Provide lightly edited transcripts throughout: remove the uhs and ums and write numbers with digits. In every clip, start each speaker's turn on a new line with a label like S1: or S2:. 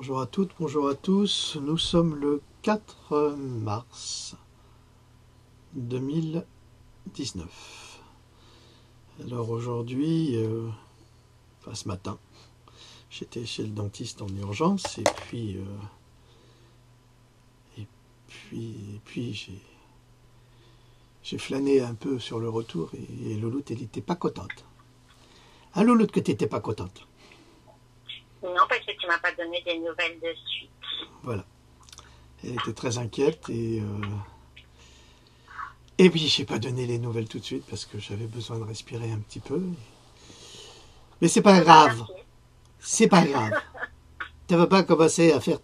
S1: Bonjour à toutes, bonjour à tous. Nous sommes le 4 mars 2019. Alors aujourd'hui, enfin ce matin, j'étais chez le dentiste en urgence et puis j'ai flâné un peu sur le retour et Louloute, elle n'était pas contente. Ah Louloute, que t'étais pas contente.
S2: Non, parce que tu m'as pas donné des nouvelles de suite.
S1: Voilà. Elle était très inquiète et puis j'ai pas donné les nouvelles tout de suite parce que j'avais besoin de respirer un petit peu. Mais c'est pas grave. C'est pas grave. Tu ne vas pas commencer à faire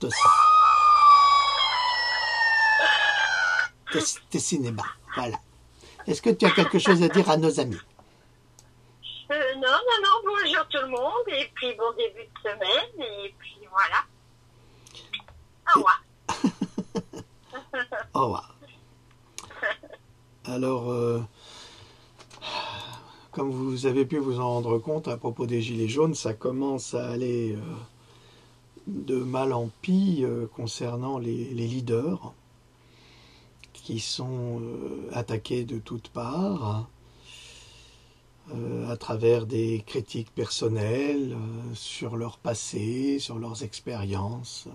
S1: tes cinémas. Voilà. Est-ce que tu as quelque chose à dire à nos amis?
S2: Non, bonjour tout le monde, et puis bon début de semaine, et puis voilà. Au revoir.
S1: Au revoir. Alors, comme vous avez pu vous en rendre compte à propos des Gilets jaunes, ça commence à aller de mal en pis concernant les leaders qui sont attaqués de toutes parts à travers des critiques personnelles sur leur passé, sur leurs expériences.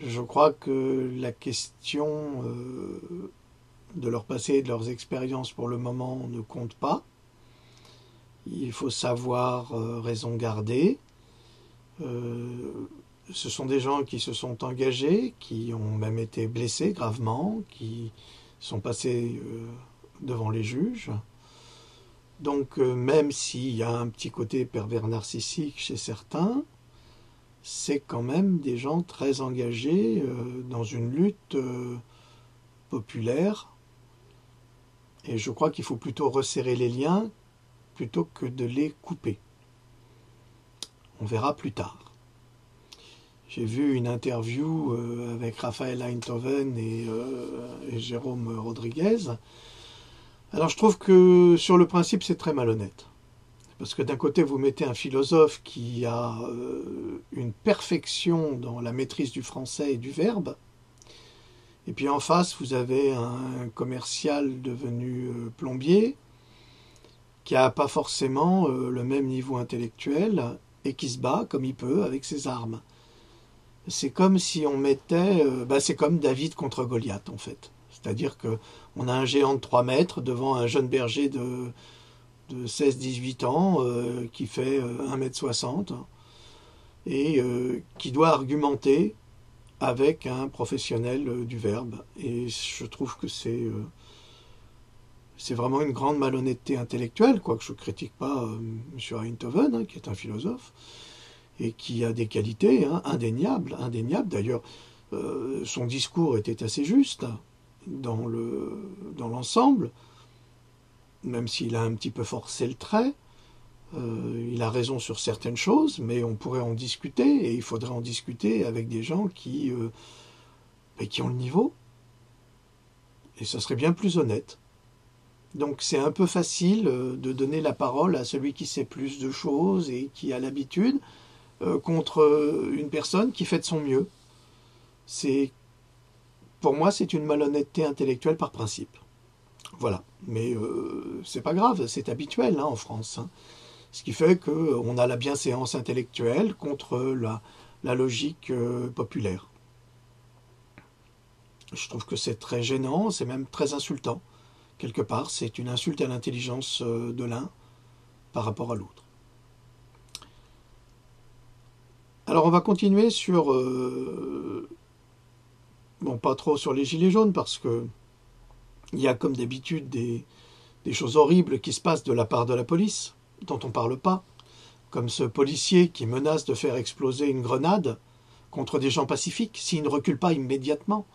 S1: Je crois que la question de leur passé et de leurs expériences pour le moment ne compte pas. Il faut savoir raison garder. Ce sont des gens qui se sont engagés, qui ont même été blessés gravement, qui sont passés devant les juges. Donc même s'il y a un petit côté pervers narcissique chez certains, c'est quand même des gens très engagés dans une lutte populaire. Et je crois qu'il faut plutôt resserrer les liens plutôt que de les couper. On verra plus tard. J'ai vu une interview avec Raphaël Einthoven et Jérôme Rodriguez. Alors je trouve que sur le principe c'est très malhonnête. Parce que d'un côté vous mettez un philosophe qui a une perfection dans la maîtrise du français et du verbe, et puis en face vous avez un commercial devenu plombier qui n'a pas forcément le même niveau intellectuel et qui se bat comme il peut avec ses armes. C'est comme si on mettait... c'est comme David contre Goliath en fait. C'est-à-dire qu'on a un géant de 3 mètres devant un jeune berger de 16-18 ans qui fait 1,60 m et qui doit argumenter avec un professionnel du verbe. Et je trouve que c'est vraiment une grande malhonnêteté intellectuelle, quoique je ne critique pas M. Einthoven, qui est un philosophe, et qui a des qualités indéniables. D'ailleurs, son discours était assez juste dans l'ensemble, même s'il a un petit peu forcé le trait. Il a raison sur certaines choses, mais on pourrait en discuter, et il faudrait en discuter avec des gens qui ont le niveau, et ça serait bien plus honnête. Donc c'est un peu facile de donner la parole à celui qui sait plus de choses et qui a l'habitude, contre une personne qui fait de son mieux. Pour moi, c'est une malhonnêteté intellectuelle par principe. Voilà. Mais c'est pas grave, c'est habituel en France. Ce qui fait qu'on a la bienséance intellectuelle contre la logique populaire. Je trouve que c'est très gênant, c'est même très insultant. Quelque part, c'est une insulte à l'intelligence de l'un par rapport à l'autre. Alors on va continuer sur... pas trop sur les gilets jaunes, parce que il y a comme d'habitude des choses horribles qui se passent de la part de la police, dont on ne parle pas, comme ce policier qui menace de faire exploser une grenade contre des gens pacifiques s'il ne recule pas immédiatement.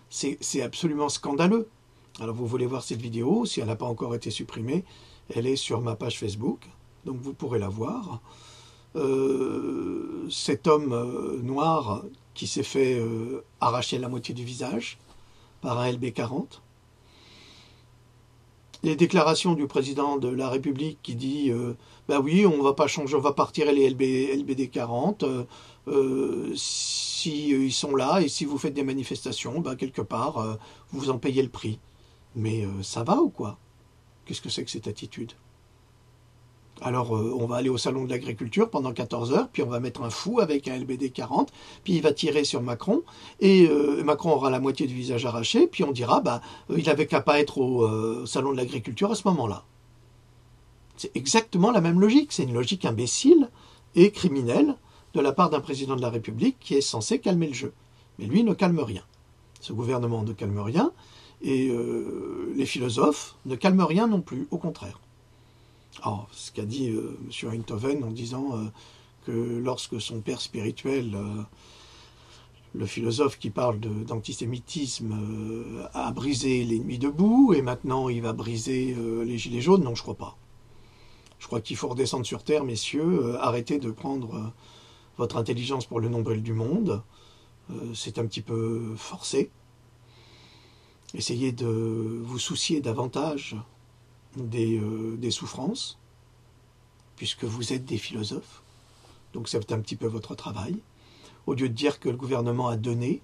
S1: C'est absolument scandaleux. Alors vous voulez voir cette vidéo, si elle n'a pas encore été supprimée, elle est sur ma page Facebook, donc vous pourrez la voir. Cet homme noir qui s'est fait arracher la moitié du visage par un LB40, les déclarations du président de la République qui dit bah oui, on va pas changer, on va pas retirer les LBD 40 si ils sont là et si vous faites des manifestations, bah quelque part vous en payez le prix. Mais ça va ou quoi? Qu'est-ce que c'est que cette attitude? Alors on va aller au salon de l'agriculture pendant 14 heures, puis on va mettre un fou avec un LBD 40, puis il va tirer sur Macron, et Macron aura la moitié du visage arraché, puis on dira bah il avait qu'à pas être au salon de l'agriculture à ce moment-là. C'est exactement la même logique, c'est une logique imbécile et criminelle de la part d'un président de la République qui est censé calmer le jeu. Mais lui ne calme rien. Ce gouvernement ne calme rien, et les philosophes ne calment rien non plus, au contraire. Alors, ce qu'a dit M. Einthoven en disant que lorsque son père spirituel, le philosophe qui parle d'antisémitisme, a brisé les nuits debout, et maintenant il va briser les gilets jaunes, non, je crois pas. Je crois qu'il faut redescendre sur terre, messieurs, arrêtez de prendre votre intelligence pour le nombril du monde, c'est un petit peu forcé. Essayez de vous soucier davantage des souffrances, puisque vous êtes des philosophes, donc c'est un petit peu votre travail. Au lieu de dire que le gouvernement a donné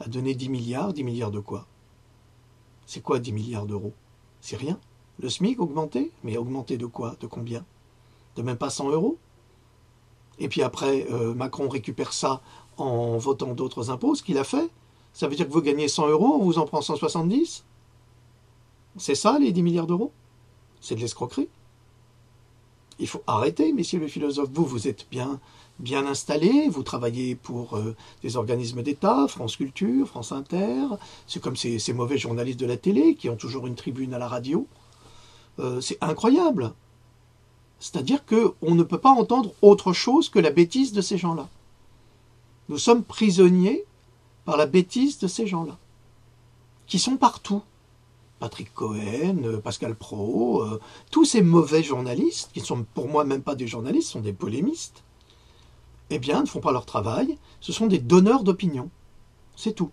S1: 10 milliards de quoi? C'est quoi 10 milliards d'euros? C'est rien. Le SMIC augmenté? Mais augmenté de quoi? De combien? De même pas 100 euros? Et puis après, Macron récupère ça en votant d'autres impôts, ce qu'il a fait. Ça veut dire que vous gagnez 100 euros, on vous en prend 170? C'est ça les 10 milliards d'euros? C'est de l'escroquerie. Il faut arrêter, messieurs les philosophes. Vous êtes bien installés, vous travaillez pour des organismes d'État, France Culture, France Inter. C'est comme ces mauvais journalistes de la télé qui ont toujours une tribune à la radio. C'est incroyable. C'est-à-dire qu'on ne peut pas entendre autre chose que la bêtise de ces gens-là. Nous sommes prisonniers par la bêtise de ces gens-là, qui sont partout. Patrick Cohen, Pascal Praud, tous ces mauvais journalistes, qui ne sont pour moi même pas des journalistes, sont des polémistes, eh bien, ne font pas leur travail, ce sont des donneurs d'opinion. C'est tout.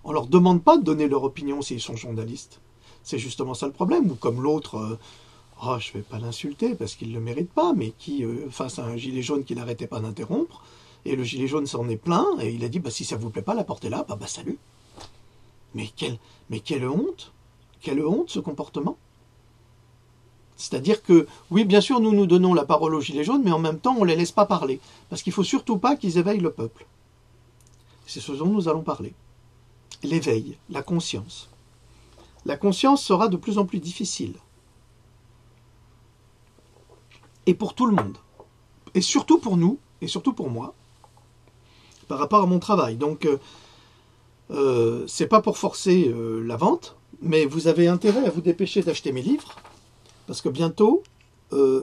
S1: On ne leur demande pas de donner leur opinion s'ils sont journalistes. C'est justement ça le problème. Ou comme l'autre, je ne vais pas l'insulter parce qu'il ne le mérite pas, mais qui, face à un gilet jaune qu'il n'arrêtait pas d'interrompre, et le gilet jaune s'en est plaint, et il a dit, bah, si ça ne vous plaît pas, la portez là, bah salut. Mais quelle honte! Quelle honte ce comportement! C'est-à-dire que, oui, bien sûr, nous donnons la parole aux gilets jaunes, mais en même temps, on ne les laisse pas parler. Parce qu'il ne faut surtout pas qu'ils éveillent le peuple. C'est ce dont nous allons parler. L'éveil, la conscience. La conscience sera de plus en plus difficile. Et pour tout le monde. Et surtout pour nous, et surtout pour moi, par rapport à mon travail. Donc, c'est pas pour forcer la vente, mais vous avez intérêt à vous dépêcher d'acheter mes livres, parce que bientôt,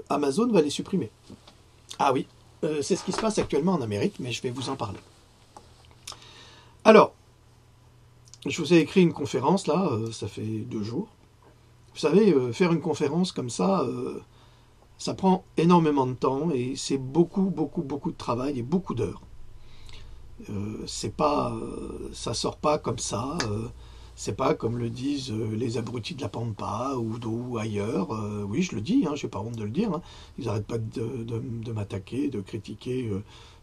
S1: Amazon va les supprimer. Ah oui, c'est ce qui se passe actuellement en Amérique, mais je vais vous en parler. Alors, je vous ai écrit une conférence, là, ça fait 2 jours. Vous savez, faire une conférence comme ça, ça prend énormément de temps, et c'est beaucoup de travail et beaucoup d'heures. C'est pas, ça sort pas comme ça, c'est pas comme le disent les abrutis de la Pampa ou ailleurs. Oui, je le dis, hein, j'ai pas honte de le dire. Hein. Ils n'arrêtent pas de m'attaquer, de critiquer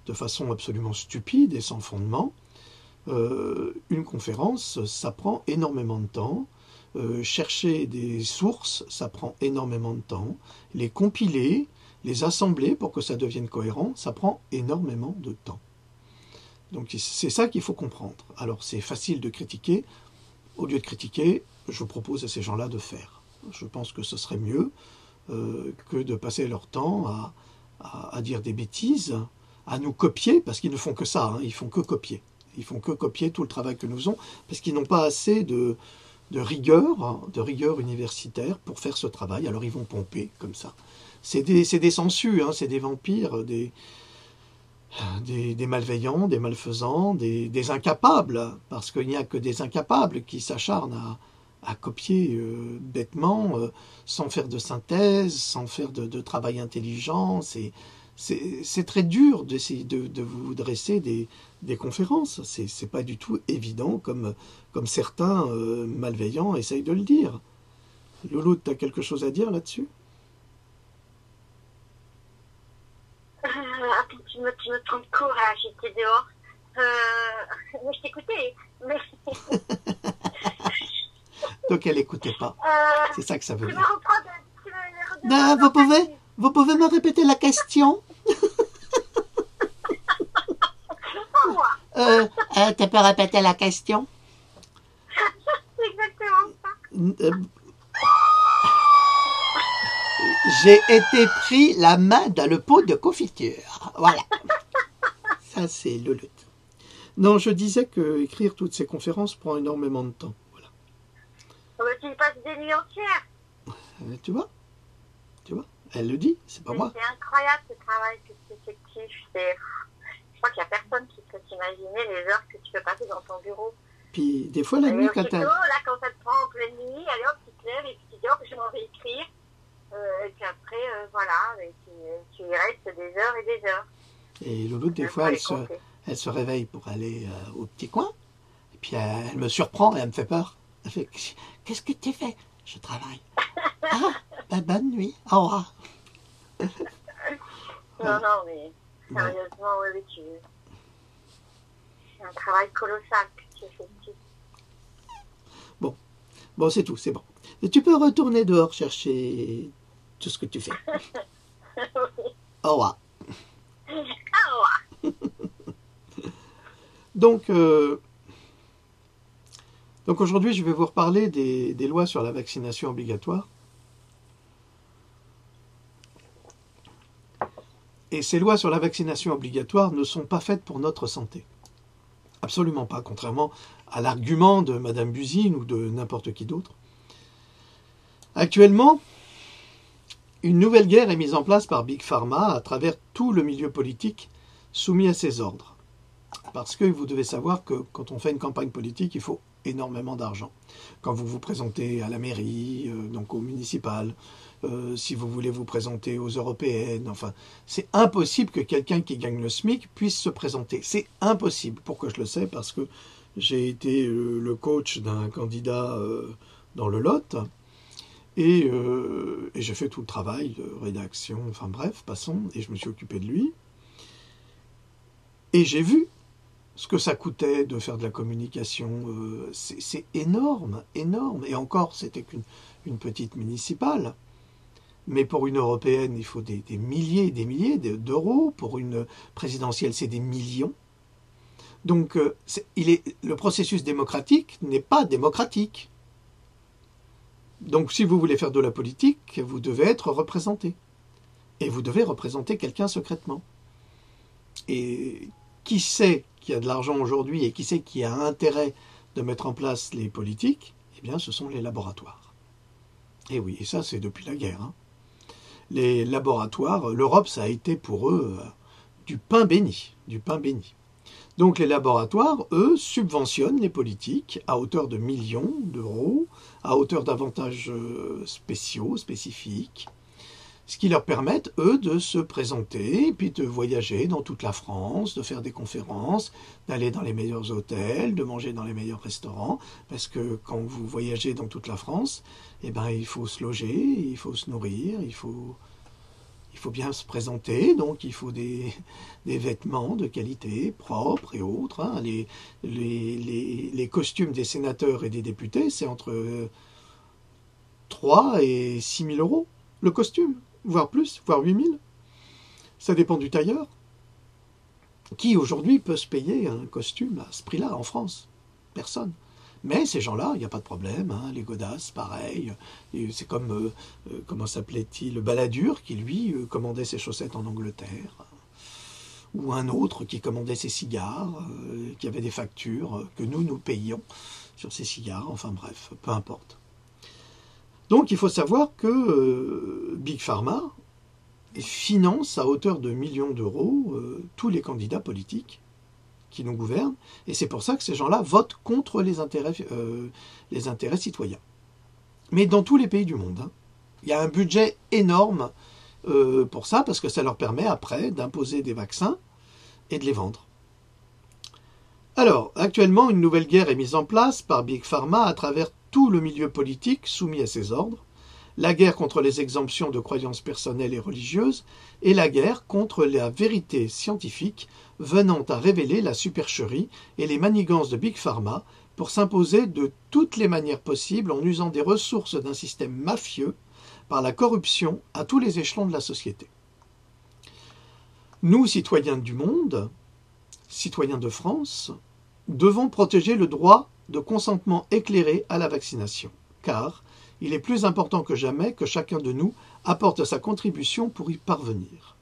S1: de façon absolument stupide et sans fondement. Une conférence, ça prend énormément de temps. Chercher des sources, ça prend énormément de temps. Les compiler, les assembler pour que ça devienne cohérent, ça prend énormément de temps. Donc c'est ça qu'il faut comprendre. Alors c'est facile de critiquer. Au lieu de critiquer, je propose à ces gens-là de faire. Je pense que ce serait mieux que de passer leur temps à dire des bêtises, à nous copier, parce qu'ils ne font que ça, hein, ils font que copier. Ils font que copier tout le travail que nous faisons, parce qu'ils n'ont pas assez de rigueur universitaire pour faire ce travail. Alors ils vont pomper comme ça. C'est des sangsues, hein, c'est des vampires, des malveillants, des malfaisants, des incapables, parce qu'il n'y a que des incapables qui s'acharnent à copier bêtement, sans faire de synthèse, sans faire de travail intelligent. C'est très dur d'essayer de vous dresser des conférences. C'est pas du tout évident comme certains malveillants essayent de le dire. Loulou, tu as quelque chose à dire là-dessus?
S2: Attends, tu me prends de court, là, j'étais dehors. Mais je t'écoutais. Mais
S1: Donc elle n'écoutait pas. C'est ça que ça veut
S2: tu me
S1: dire.
S2: reprends tu me redonnes
S1: Ben, vous pouvez me répéter la question?
S2: pas moi.
S1: Tu peux répéter la question?
S2: C'est exactement ça.
S1: J'ai été pris la main dans le pot de confiture. Voilà. Ça, c'est Louloute. Non, je disais que écrire toutes ces conférences prend énormément de temps. Voilà.
S2: Tu y passes des nuits entières.
S1: Tu vois, elle le dit, c'est pas moi.
S2: C'est incroyable ce travail que tu effectues. Je crois qu'il n'y a personne qui peut s'imaginer les heures que tu peux passer dans ton bureau.
S1: Puis des fois la nuit, quand elle...
S2: Là, quand ça te prend en pleine nuit, allez hop, tu te lèves et puis tu dis, hop, je m'en vais écrire. Et puis après, voilà, et tu y restes des heures et des heures.
S1: Et Louloute, des fois, elle se réveille pour aller au petit coin. Et puis elle me surprend et elle me fait peur. Elle fait, qu'est-ce que tu fais? Je travaille. Ah, ben, bonne nuit. Au revoir.
S2: Non, mais sérieusement, oui, c'est un travail colossal que tu effectues.
S1: Bon, c'est tout, c'est bon. Et tu peux retourner dehors chercher tout ce que tu fais.
S2: Oui.
S1: Au revoir.
S2: Au revoir.
S1: Donc aujourd'hui, je vais vous reparler des lois sur la vaccination obligatoire. Et ces lois sur la vaccination obligatoire ne sont pas faites pour notre santé. Absolument pas, contrairement à l'argument de Madame Buzyn ou de n'importe qui d'autre. Actuellement, une nouvelle guerre est mise en place par Big Pharma à travers tout le milieu politique soumis à ses ordres. Parce que vous devez savoir que quand on fait une campagne politique, il faut énormément d'argent. Quand vous vous présentez à la mairie, donc au municipal, si vous voulez vous présenter aux européennes, enfin, c'est impossible que quelqu'un qui gagne le SMIC puisse se présenter. C'est impossible. Pourquoi je le sais? Parce que j'ai été le coach d'un candidat dans le Lot et j'ai fait tout le travail de rédaction, enfin bref, passons, et je me suis occupé de lui. Et j'ai vu ce que ça coûtait de faire de la communication. C'est énorme, énorme. Et encore, c'était qu'une petite municipale. Mais pour une européenne, il faut des milliers et des milliers d'euros. Pour une présidentielle, c'est des millions. Donc, le processus démocratique n'est pas démocratique. Donc, si vous voulez faire de la politique, vous devez être représenté. Et vous devez représenter quelqu'un secrètement. Et qui sait qui a de l'argent aujourd'hui et qui sait qui a intérêt de mettre en place les politiques? Eh bien, ce sont les laboratoires. Et oui, et ça, c'est depuis la guerre. Hein. Les laboratoires, l'Europe, ça a été pour eux du pain béni, du pain béni. Donc les laboratoires, eux, subventionnent les politiques à hauteur de millions d'euros, à hauteur d'avantages spéciaux, spécifiques, ce qui leur permet, eux, de se présenter, puis de voyager dans toute la France, de faire des conférences, d'aller dans les meilleurs hôtels, de manger dans les meilleurs restaurants, parce que quand vous voyagez dans toute la France, eh ben, il faut se loger, il faut se nourrir, il faut bien se présenter, donc il faut des vêtements de qualité, propres et autres. Hein. Les costumes des sénateurs et des députés, c'est entre 3 et 6 000 euros le costume, voire plus, voire 8 000. Ça dépend du tailleur. Qui aujourd'hui peut se payer un costume à ce prix-là en France? Personne. Mais ces gens-là, il n'y a pas de problème, hein, les godasses, pareil. C'est comme, comment s'appelait-il, Balladur, qui lui commandait ses chaussettes en Angleterre. Ou un autre qui commandait ses cigares, qui avait des factures que nous payions sur ces cigares. Enfin bref, peu importe. Donc il faut savoir que Big Pharma finance à hauteur de millions d'euros tous les candidats politiques qui nous gouvernent, et c'est pour ça que ces gens-là votent contre les intérêts citoyens. Mais dans tous les pays du monde, hein, il y a un budget énorme pour ça, parce que ça leur permet après d'imposer des vaccins et de les vendre. Alors, actuellement, une nouvelle guerre est mise en place par Big Pharma à travers tout le milieu politique soumis à ses ordres, la guerre contre les exemptions de croyances personnelles et religieuses, et la guerre contre la vérité scientifique venant à révéler la supercherie et les manigances de Big Pharma pour s'imposer de toutes les manières possibles en usant des ressources d'un système mafieux par la corruption à tous les échelons de la société. Nous, citoyens du monde, citoyens de France, devons protéger le droit de consentement éclairé à la vaccination, car il est plus important que jamais que chacun de nous apporte sa contribution pour y parvenir.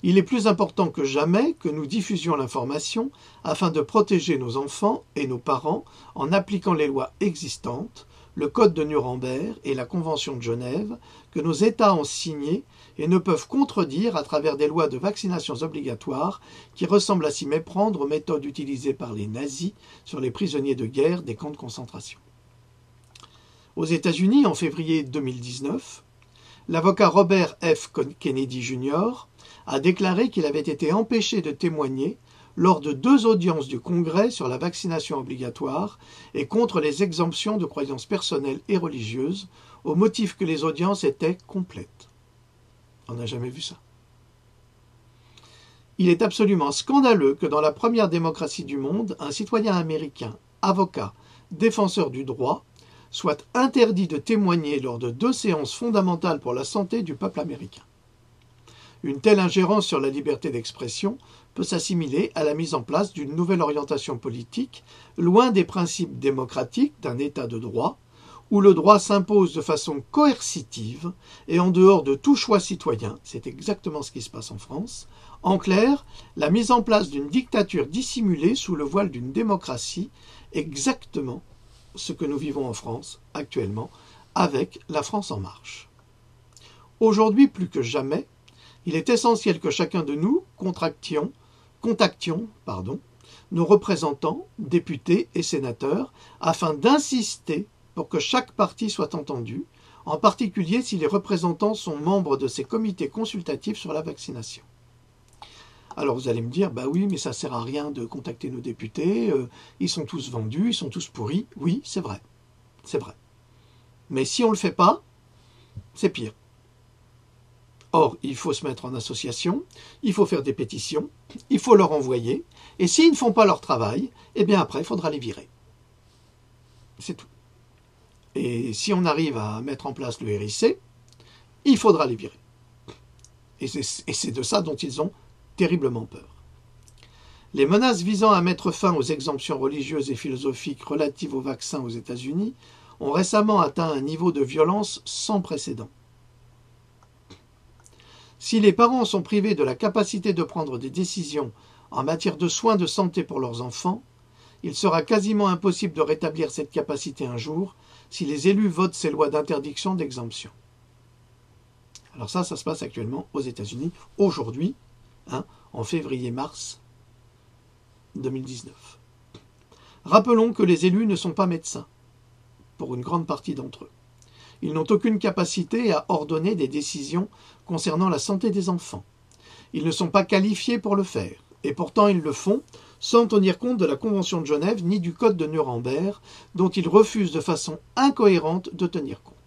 S1: Il est plus important que jamais que nous diffusions l'information afin de protéger nos enfants et nos parents en appliquant les lois existantes, le Code de Nuremberg et la Convention de Genève que nos États ont signés et ne peuvent contredire à travers des lois de vaccinations obligatoires qui ressemblent à s'y méprendre aux méthodes utilisées par les nazis sur les prisonniers de guerre des camps de concentration. Aux États-Unis, en février 2019, l'avocat Robert F. Kennedy Jr. a déclaré qu'il avait été empêché de témoigner lors de 2 audiences du Congrès sur la vaccination obligatoire et contre les exemptions de croyances personnelles et religieuses, au motif que les audiences étaient complètes. On n'a jamais vu ça. Il est absolument scandaleux que dans la première démocratie du monde, un citoyen américain, avocat, défenseur du droit, soit interdit de témoigner lors de 2 séances fondamentales pour la santé du peuple américain. Une telle ingérence sur la liberté d'expression peut s'assimiler à la mise en place d'une nouvelle orientation politique, loin des principes démocratiques d'un État de droit, où le droit s'impose de façon coercitive et en dehors de tout choix citoyen. C'est exactement ce qui se passe en France. En clair, la mise en place d'une dictature dissimulée sous le voile d'une démocratie, exactement ce que nous vivons en France actuellement avec la France en marche. Aujourd'hui, plus que jamais, il est essentiel que chacun de nous contactions nos représentants, députés et sénateurs, afin d'insister pour que chaque parti soit entendu, en particulier si les représentants sont membres de ces comités consultatifs sur la vaccination. Alors vous allez me dire, bah oui, mais ça ne sert à rien de contacter nos députés, ils sont tous vendus, ils sont tous pourris. Oui, c'est vrai, c'est vrai. Mais si on ne le fait pas, c'est pire. Or, il faut se mettre en association, il faut faire des pétitions, il faut leur envoyer, et s'ils ne font pas leur travail, eh bien après, il faudra les virer. C'est tout. Et si on arrive à mettre en place le RIC, il faudra les virer. Et c'est de ça dont ils ont terriblement peur. Les menaces visant à mettre fin aux exemptions religieuses et philosophiques relatives aux vaccins aux États-Unis ont récemment atteint un niveau de violence sans précédent. Si les parents sont privés de la capacité de prendre des décisions en matière de soins de santé pour leurs enfants, il sera quasiment impossible de rétablir cette capacité un jour si les élus votent ces lois d'interdiction d'exemption. Alors ça se passe actuellement aux États-Unis, aujourd'hui, en février-mars 2019. Rappelons que les élus ne sont pas médecins, pour une grande partie d'entre eux. Ils n'ont aucune capacité à ordonner des décisions concernant la santé des enfants. Ils ne sont pas qualifiés pour le faire, et pourtant ils le font sans tenir compte de la Convention de Genève ni du Code de Nuremberg, dont ils refusent de façon incohérente de tenir compte.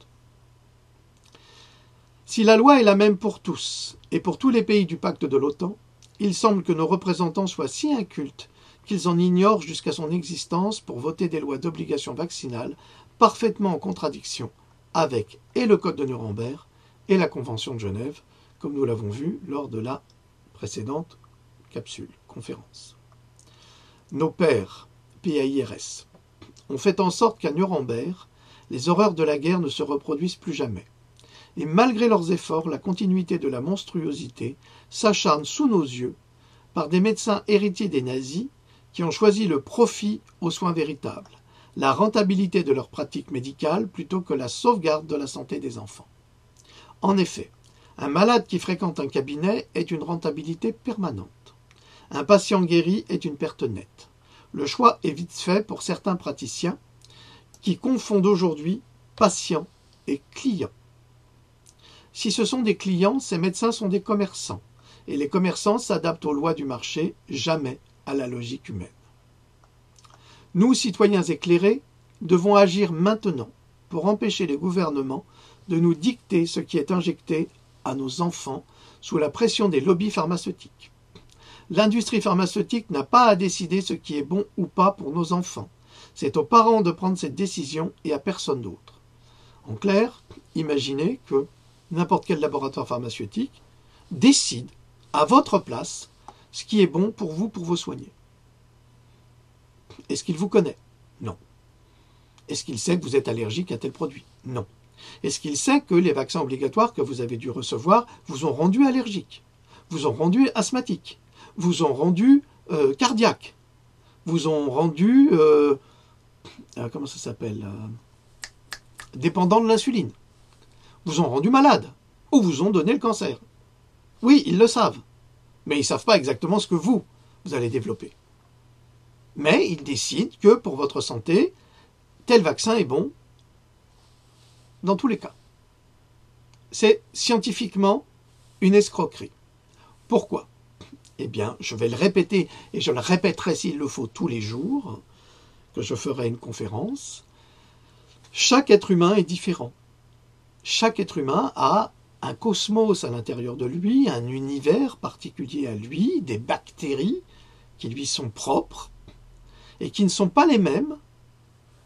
S1: Si la loi est la même pour tous, et pour tous les pays du pacte de l'OTAN, il semble que nos représentants soient si incultes qu'ils en ignorent jusqu'à son existence pour voter des lois d'obligation vaccinale parfaitement en contradiction avec et le Code de Nuremberg et la Convention de Genève, comme nous l'avons vu lors de la précédente conférence. Nos pères, PAIRS, ont fait en sorte qu'à Nuremberg, les horreurs de la guerre ne se reproduisent plus jamais. Et malgré leurs efforts, la continuité de la monstruosité s'acharne sous nos yeux par des médecins héritiers des nazis qui ont choisi le profit aux soins véritables, la rentabilité de leurs pratiques médicales plutôt que la sauvegarde de la santé des enfants. En effet, un malade qui fréquente un cabinet est une rentabilité permanente. Un patient guéri est une perte nette. Le choix est vite fait pour certains praticiens qui confondent aujourd'hui patient et client. Si ce sont des clients, ces médecins sont des commerçants, et les commerçants s'adaptent aux lois du marché, jamais à la logique humaine. Nous, citoyens éclairés, devons agir maintenant pour empêcher les gouvernements de nous dicter ce qui est injecté à nos enfants sous la pression des lobbies pharmaceutiques. L'industrie pharmaceutique n'a pas à décider ce qui est bon ou pas pour nos enfants. C'est aux parents de prendre cette décision et à personne d'autre. En clair, imaginez que n'importe quel laboratoire pharmaceutique décide à votre place ce qui est bon pour vous soigner. Est-ce qu'il vous connaît? Non. Est-ce qu'il sait que vous êtes allergique à tel produit? Non. Est-ce qu'il sait que les vaccins obligatoires que vous avez dû recevoir vous ont rendu allergique, vous ont rendu asthmatique, vous ont rendu cardiaque, vous ont rendu, comment ça s'appelle, dépendant de l'insuline, vous ont rendu malade, ou vous ont donné le cancer? Oui, ils le savent, mais ils ne savent pas exactement ce que vous allez développer. Mais ils décident que pour votre santé, tel vaccin est bon dans tous les cas. C'est scientifiquement une escroquerie. Pourquoi? Eh bien, je vais le répéter, et je le répéterai s'il le faut tous les jours, que je ferai une conférence. Chaque être humain est différent. Chaque être humain a un cosmos à l'intérieur de lui, un univers particulier à lui, des bactéries qui lui sont propres, et qui ne sont pas les mêmes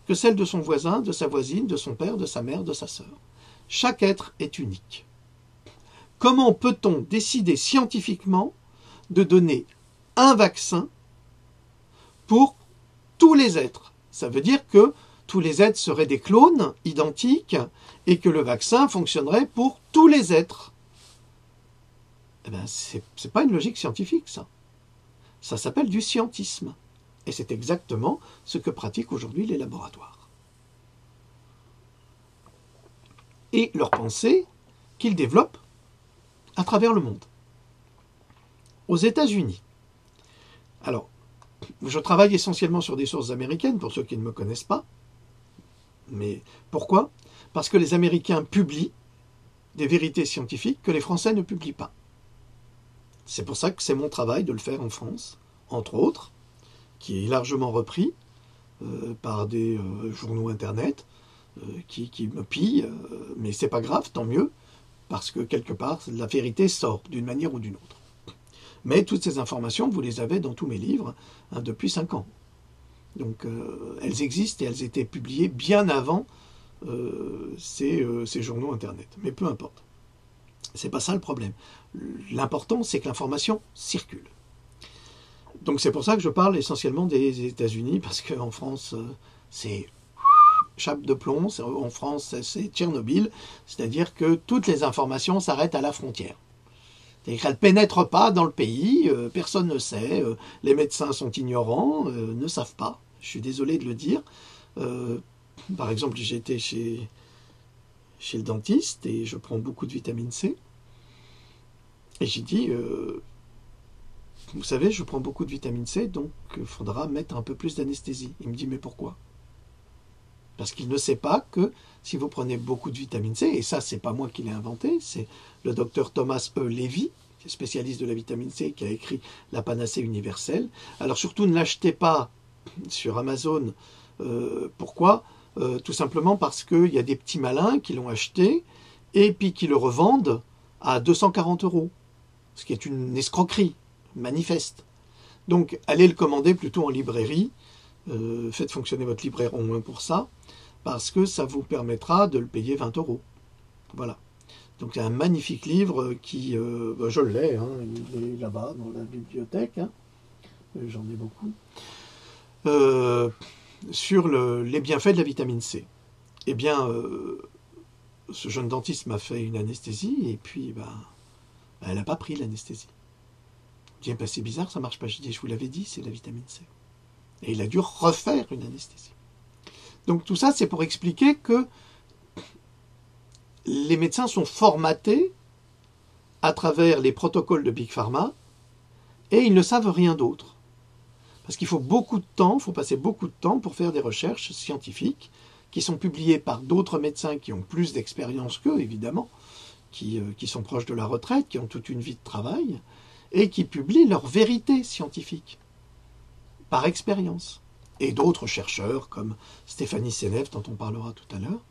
S1: que celles de son voisin, de sa voisine, de son père, de sa mère, de sa sœur. Chaque être est unique. Comment peut-on décider scientifiquement de donner un vaccin pour tous les êtres? Ça veut dire que tous les êtres seraient des clones identiques et que le vaccin fonctionnerait pour tous les êtres. Eh bien, c'est pas une logique scientifique, ça. Ça s'appelle du scientisme. Et c'est exactement ce que pratiquent aujourd'hui les laboratoires. Et leur pensée qu'ils développent à travers le monde. Aux États-Unis. Alors, je travaille essentiellement sur des sources américaines, pour ceux qui ne me connaissent pas. Mais pourquoi? Parce que les Américains publient des vérités scientifiques que les Français ne publient pas. C'est pour ça que c'est mon travail de le faire en France, entre autres, qui est largement repris par des journaux internet qui me pillent, mais c'est pas grave, tant mieux, parce que quelque part, la vérité sort d'une manière ou d'une autre. Mais toutes ces informations, vous les avez dans tous mes livres depuis 5 ans. Donc elles existent et elles étaient publiées bien avant ces journaux internet. Mais peu importe. C'est pas ça le problème. L'important, c'est que l'information circule. Donc c'est pour ça que je parle essentiellement des États-Unis, parce qu'en France, c'est chape de plomb, en France, c'est Tchernobyl, c'est-à-dire que toutes les informations s'arrêtent à la frontière. C'est-à-dire qu'elles ne pénètrent pas dans le pays, personne ne sait, les médecins sont ignorants, ne savent pas, je suis désolé de le dire. Par exemple, j'étais chez le dentiste et je prends beaucoup de vitamine C, et j'ai dit... vous savez, je prends beaucoup de vitamine C, donc il faudra mettre un peu plus d'anesthésie. Il me dit, mais pourquoi? Parce qu'il ne sait pas que si vous prenez beaucoup de vitamine C, et ça, c'est pas moi qui l'ai inventé, c'est le docteur Thomas E. Levy, qui est spécialiste de la vitamine C, qui a écrit La panacée universelle. Alors surtout, ne l'achetez pas sur Amazon. Pourquoi? Tout simplement parce qu'il y a des petits malins qui l'ont acheté et puis qui le revendent à 240 €, ce qui est une escroquerie manifeste. Donc, allez le commander plutôt en librairie. Faites fonctionner votre libraire au moins pour ça, parce que ça vous permettra de le payer 20 €. Voilà. Donc, c'est un magnifique livre qui... je l'ai, hein, il est là-bas dans la bibliothèque. Hein. J'en ai beaucoup. Sur les bienfaits de la vitamine C. Eh bien, ce jeune dentiste m'a fait une anesthésie, et puis, elle n'a pas pris l'anesthésie. Je dis, c'est bizarre, ça marche pas. Je dis, je vous l'avais dit, c'est la vitamine C. Et il a dû refaire une anesthésie. Donc tout ça, c'est pour expliquer que les médecins sont formatés à travers les protocoles de Big Pharma et ils ne savent rien d'autre. Parce qu'il faut beaucoup de temps, il faut passer beaucoup de temps pour faire des recherches scientifiques qui sont publiées par d'autres médecins qui ont plus d'expérience qu'eux, évidemment, qui sont proches de la retraite, qui ont toute une vie de travail, et qui publient leurs vérités scientifiques, par expérience. Et d'autres chercheurs, comme Stéphanie Seneff, dont on parlera tout à l'heure,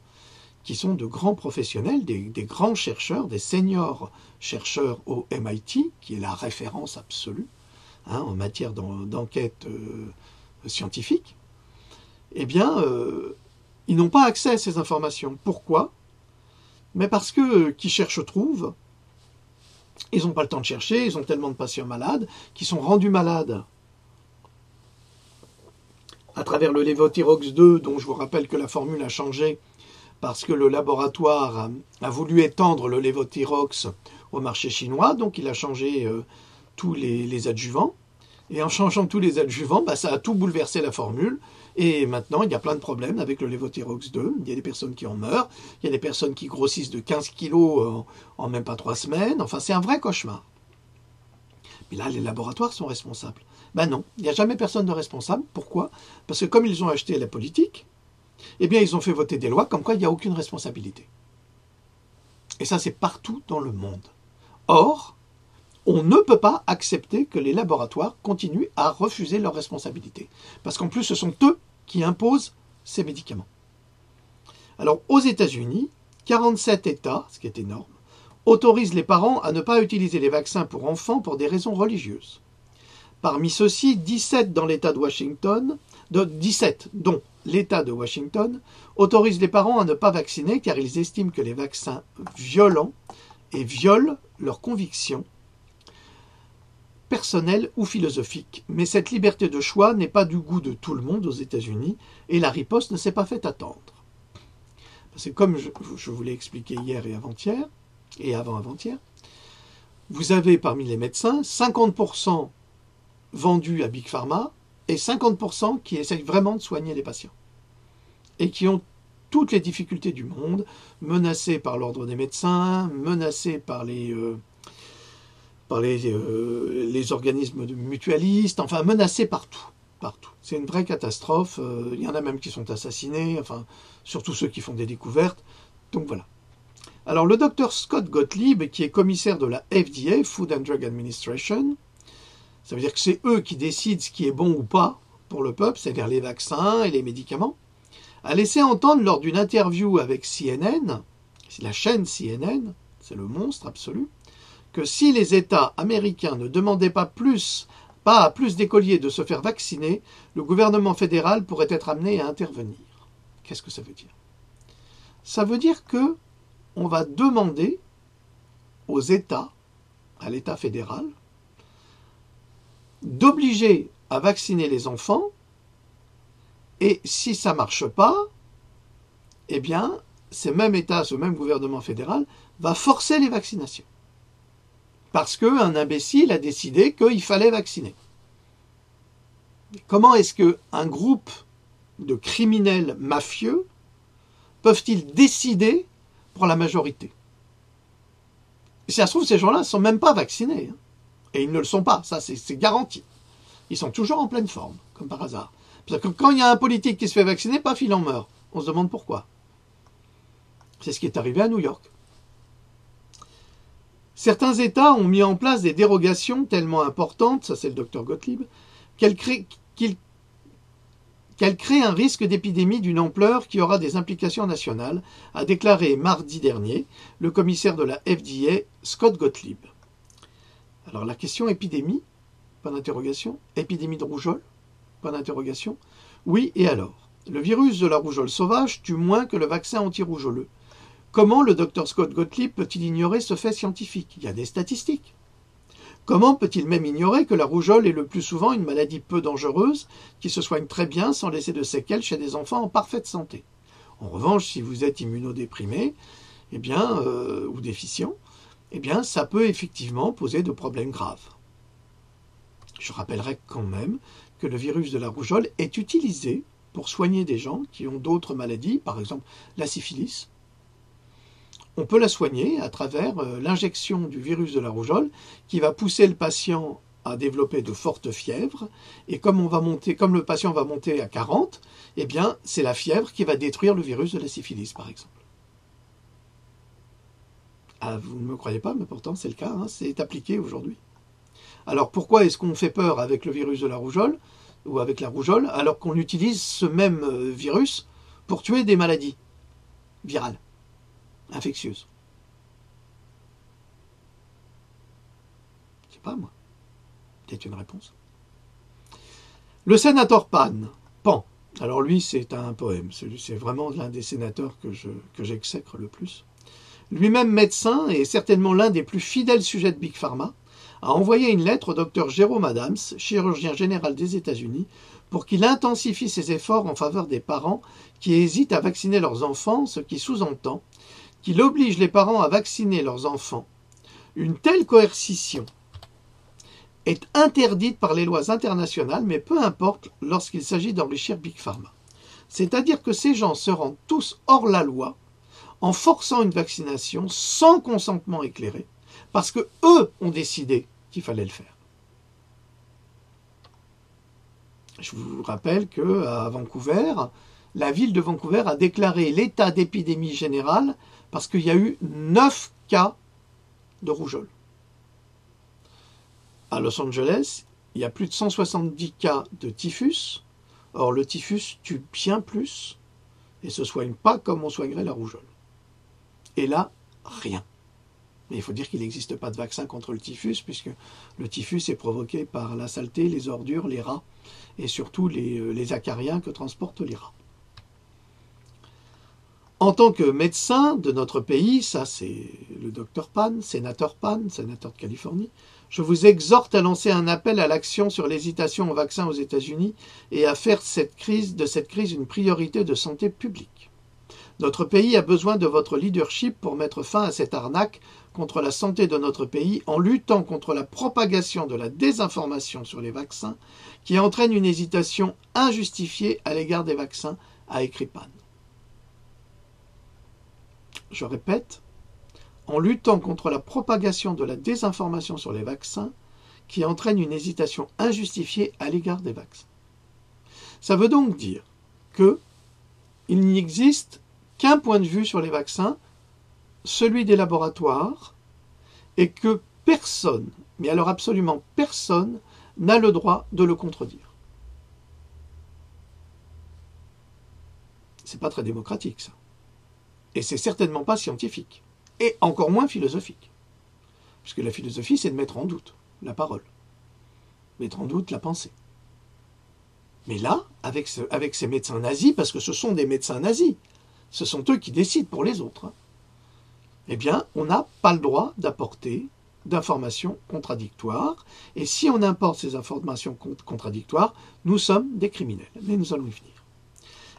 S1: qui sont de grands professionnels, des grands chercheurs, des seniors chercheurs au MIT, qui est la référence absolue en matière d'enquête scientifique, eh bien, ils n'ont pas accès à ces informations. Pourquoi? Mais parce que qui cherche trouve. Ils n'ont pas le temps de chercher, ils ont tellement de patients malades, qui sont rendus malades à travers le lévothyrox 2, dont je vous rappelle que la formule a changé parce que le laboratoire a voulu étendre le lévothyrox au marché chinois, donc il a changé tous les adjuvants. Et en changeant tous les adjuvants, ça a tout bouleversé la formule. Et maintenant, il y a plein de problèmes avec le lévothyrox 2. Il y a des personnes qui en meurent, il y a des personnes qui grossissent de 15 kilos en même pas 3 semaines. Enfin, c'est un vrai cauchemar. Mais là, les laboratoires sont responsables. Non, il n'y a jamais personne de responsable. Pourquoi? Parce que comme ils ont acheté la politique, eh bien, ils ont fait voter des lois comme quoi il n'y a aucune responsabilité. Et ça, c'est partout dans le monde. Or, on ne peut pas accepter que les laboratoires continuent à refuser leurs responsabilités. Parce qu'en plus, ce sont eux qui imposent ces médicaments. Alors, aux États-Unis, 47 États, ce qui est énorme, autorisent les parents à ne pas utiliser les vaccins pour enfants pour des raisons religieuses. Parmi ceux-ci, 17 dans l'État de Washington, 17 dont l'État de Washington, autorisent les parents à ne pas vacciner car ils estiment que les vaccins violents et violent leurs convictions personnelles ou philosophiques. Mais cette liberté de choix n'est pas du goût de tout le monde aux États-Unis et la riposte ne s'est pas fait attendre. C'est comme je vous l'ai expliqué hier et avant-hier, et avant-avant-hier, vous avez parmi les médecins 50% vendus à Big Pharma et 50% qui essayent vraiment de soigner les patients et qui ont toutes les difficultés du monde, menacés par l'ordre des médecins, menacés par les organismes mutualistes, enfin menacés partout. Partout. C'est une vraie catastrophe. Il y en a même qui sont assassinés, enfin, surtout ceux qui font des découvertes. Donc voilà. Alors le docteur Scott Gottlieb, qui est commissaire de la FDA, Food and Drug Administration, ça veut dire que c'est eux qui décident ce qui est bon ou pas pour le peuple, c'est-à-dire les vaccins et les médicaments, a laissé entendre lors d'une interview avec CNN, c'est la chaîne CNN, c'est le monstre absolu, que si les États américains ne demandaient pas à plus d'écoliers de se faire vacciner, le gouvernement fédéral pourrait être amené à intervenir. Qu'est-ce que ça veut dire? Ça veut dire que on va demander aux États, à l'État fédéral, d'obliger à vacciner les enfants, et si ça ne marche pas, eh bien, ce même État, ce même gouvernement fédéral va forcer les vaccinations. Parce qu'un imbécile a décidé qu'il fallait vacciner. Comment est-ce qu'un groupe de criminels mafieux peuvent-ils décider pour la majorité? Et si ça se trouve, ces gens-là ne sont même pas vaccinés. Et ils ne le sont pas, ça c'est garanti. Ils sont toujours en pleine forme, comme par hasard. Parce que quand il y a un politique qui se fait vacciner, paf, il en meurt. On se demande pourquoi. C'est ce qui est arrivé à New York. Certains États ont mis en place des dérogations tellement importantes, ça c'est le docteur Gottlieb, qu'elles créent un risque d'épidémie d'une ampleur qui aura des implications nationales, a déclaré mardi dernier le commissaire de la FDA, Scott Gottlieb. Alors la question épidémie, point d'interrogation, épidémie de rougeole, point d'interrogation, oui et alors? Le virus de la rougeole sauvage tue moins que le vaccin anti-rougeoleux. Comment le docteur Scott Gottlieb peut-il ignorer ce fait scientifique? Il y a des statistiques. Comment peut-il même ignorer que la rougeole est le plus souvent une maladie peu dangereuse qui se soigne très bien sans laisser de séquelles chez des enfants en parfaite santé? En revanche, si vous êtes immunodéprimé ou déficient, ça peut effectivement poser de problèmes graves. Je rappellerai quand même que le virus de la rougeole est utilisé pour soigner des gens qui ont d'autres maladies, par exemple la syphilis. On peut la soigner à travers l'injection du virus de la rougeole qui va pousser le patient à développer de fortes fièvres. Et comme le patient va monter à 40, c'est la fièvre qui va détruire le virus de la syphilis, par exemple. Ah, vous ne me croyez pas, mais pourtant c'est le cas, c'est appliqué aujourd'hui. Alors pourquoi est-ce qu'on fait peur avec le virus de la rougeole ou avec la rougeole alors qu'on utilise ce même virus pour tuer des maladies virales? infectieuse? Je sais pas, moi. Peut-être une réponse. Le sénateur Pan. Alors lui, c'est un poème. C'est vraiment l'un des sénateurs que j'exècre le plus. Lui-même médecin et certainement l'un des plus fidèles sujets de Big Pharma, a envoyé une lettre au docteur Jérôme Adams, chirurgien général des États-Unis, pour qu'il intensifie ses efforts en faveur des parents qui hésitent à vacciner leurs enfants, ce qui sous-entend qu'il oblige les parents à vacciner leurs enfants. Une telle coercition est interdite par les lois internationales, mais peu importe lorsqu'il s'agit d'enrichir Big Pharma. C'est-à-dire que ces gens se rendent tous hors la loi en forçant une vaccination sans consentement éclairé, parce que eux ont décidé qu'il fallait le faire. Je vous rappelle qu'à Vancouver, la ville de Vancouver a déclaré l'état d'épidémie générale parce qu'il y a eu 9 cas de rougeole. À Los Angeles, il y a plus de 170 cas de typhus. Or, le typhus tue bien plus et ne se soigne pas comme on soignerait la rougeole. Et là, rien. Mais il faut dire qu'il n'existe pas de vaccin contre le typhus, puisque le typhus est provoqué par la saleté, les ordures, les rats, et surtout les acariens que transportent les rats. En tant que médecin de notre pays, ça c'est le docteur Pan, sénateur de Californie, je vous exhorte à lancer un appel à l'action sur l'hésitation au vaccin aux États-Unis et à faire de cette crise une priorité de santé publique. Notre pays a besoin de votre leadership pour mettre fin à cette arnaque contre la santé de notre pays en luttant contre la propagation de la désinformation sur les vaccins qui entraîne une hésitation injustifiée à l'égard des vaccins, a écrit Pan. Je répète, en luttant contre la propagation de la désinformation sur les vaccins qui entraîne une hésitation injustifiée à l'égard des vaccins. Ça veut donc dire qu'il n'existe qu'un point de vue sur les vaccins, celui des laboratoires, et que personne, mais alors absolument personne, n'a le droit de le contredire. C'est pas très démocratique, ça. Et c'est certainement pas scientifique. Et encore moins philosophique. Puisque la philosophie, c'est de mettre en doute la parole. Mettre en doute la pensée. Mais là, avec ces médecins nazis, parce que ce sont des médecins nazis, ce sont eux qui décident pour les autres, eh bien, on n'a pas le droit d'apporter d'informations contradictoires. Et si on importe ces informations contradictoires, nous sommes des criminels. Mais nous allons y venir.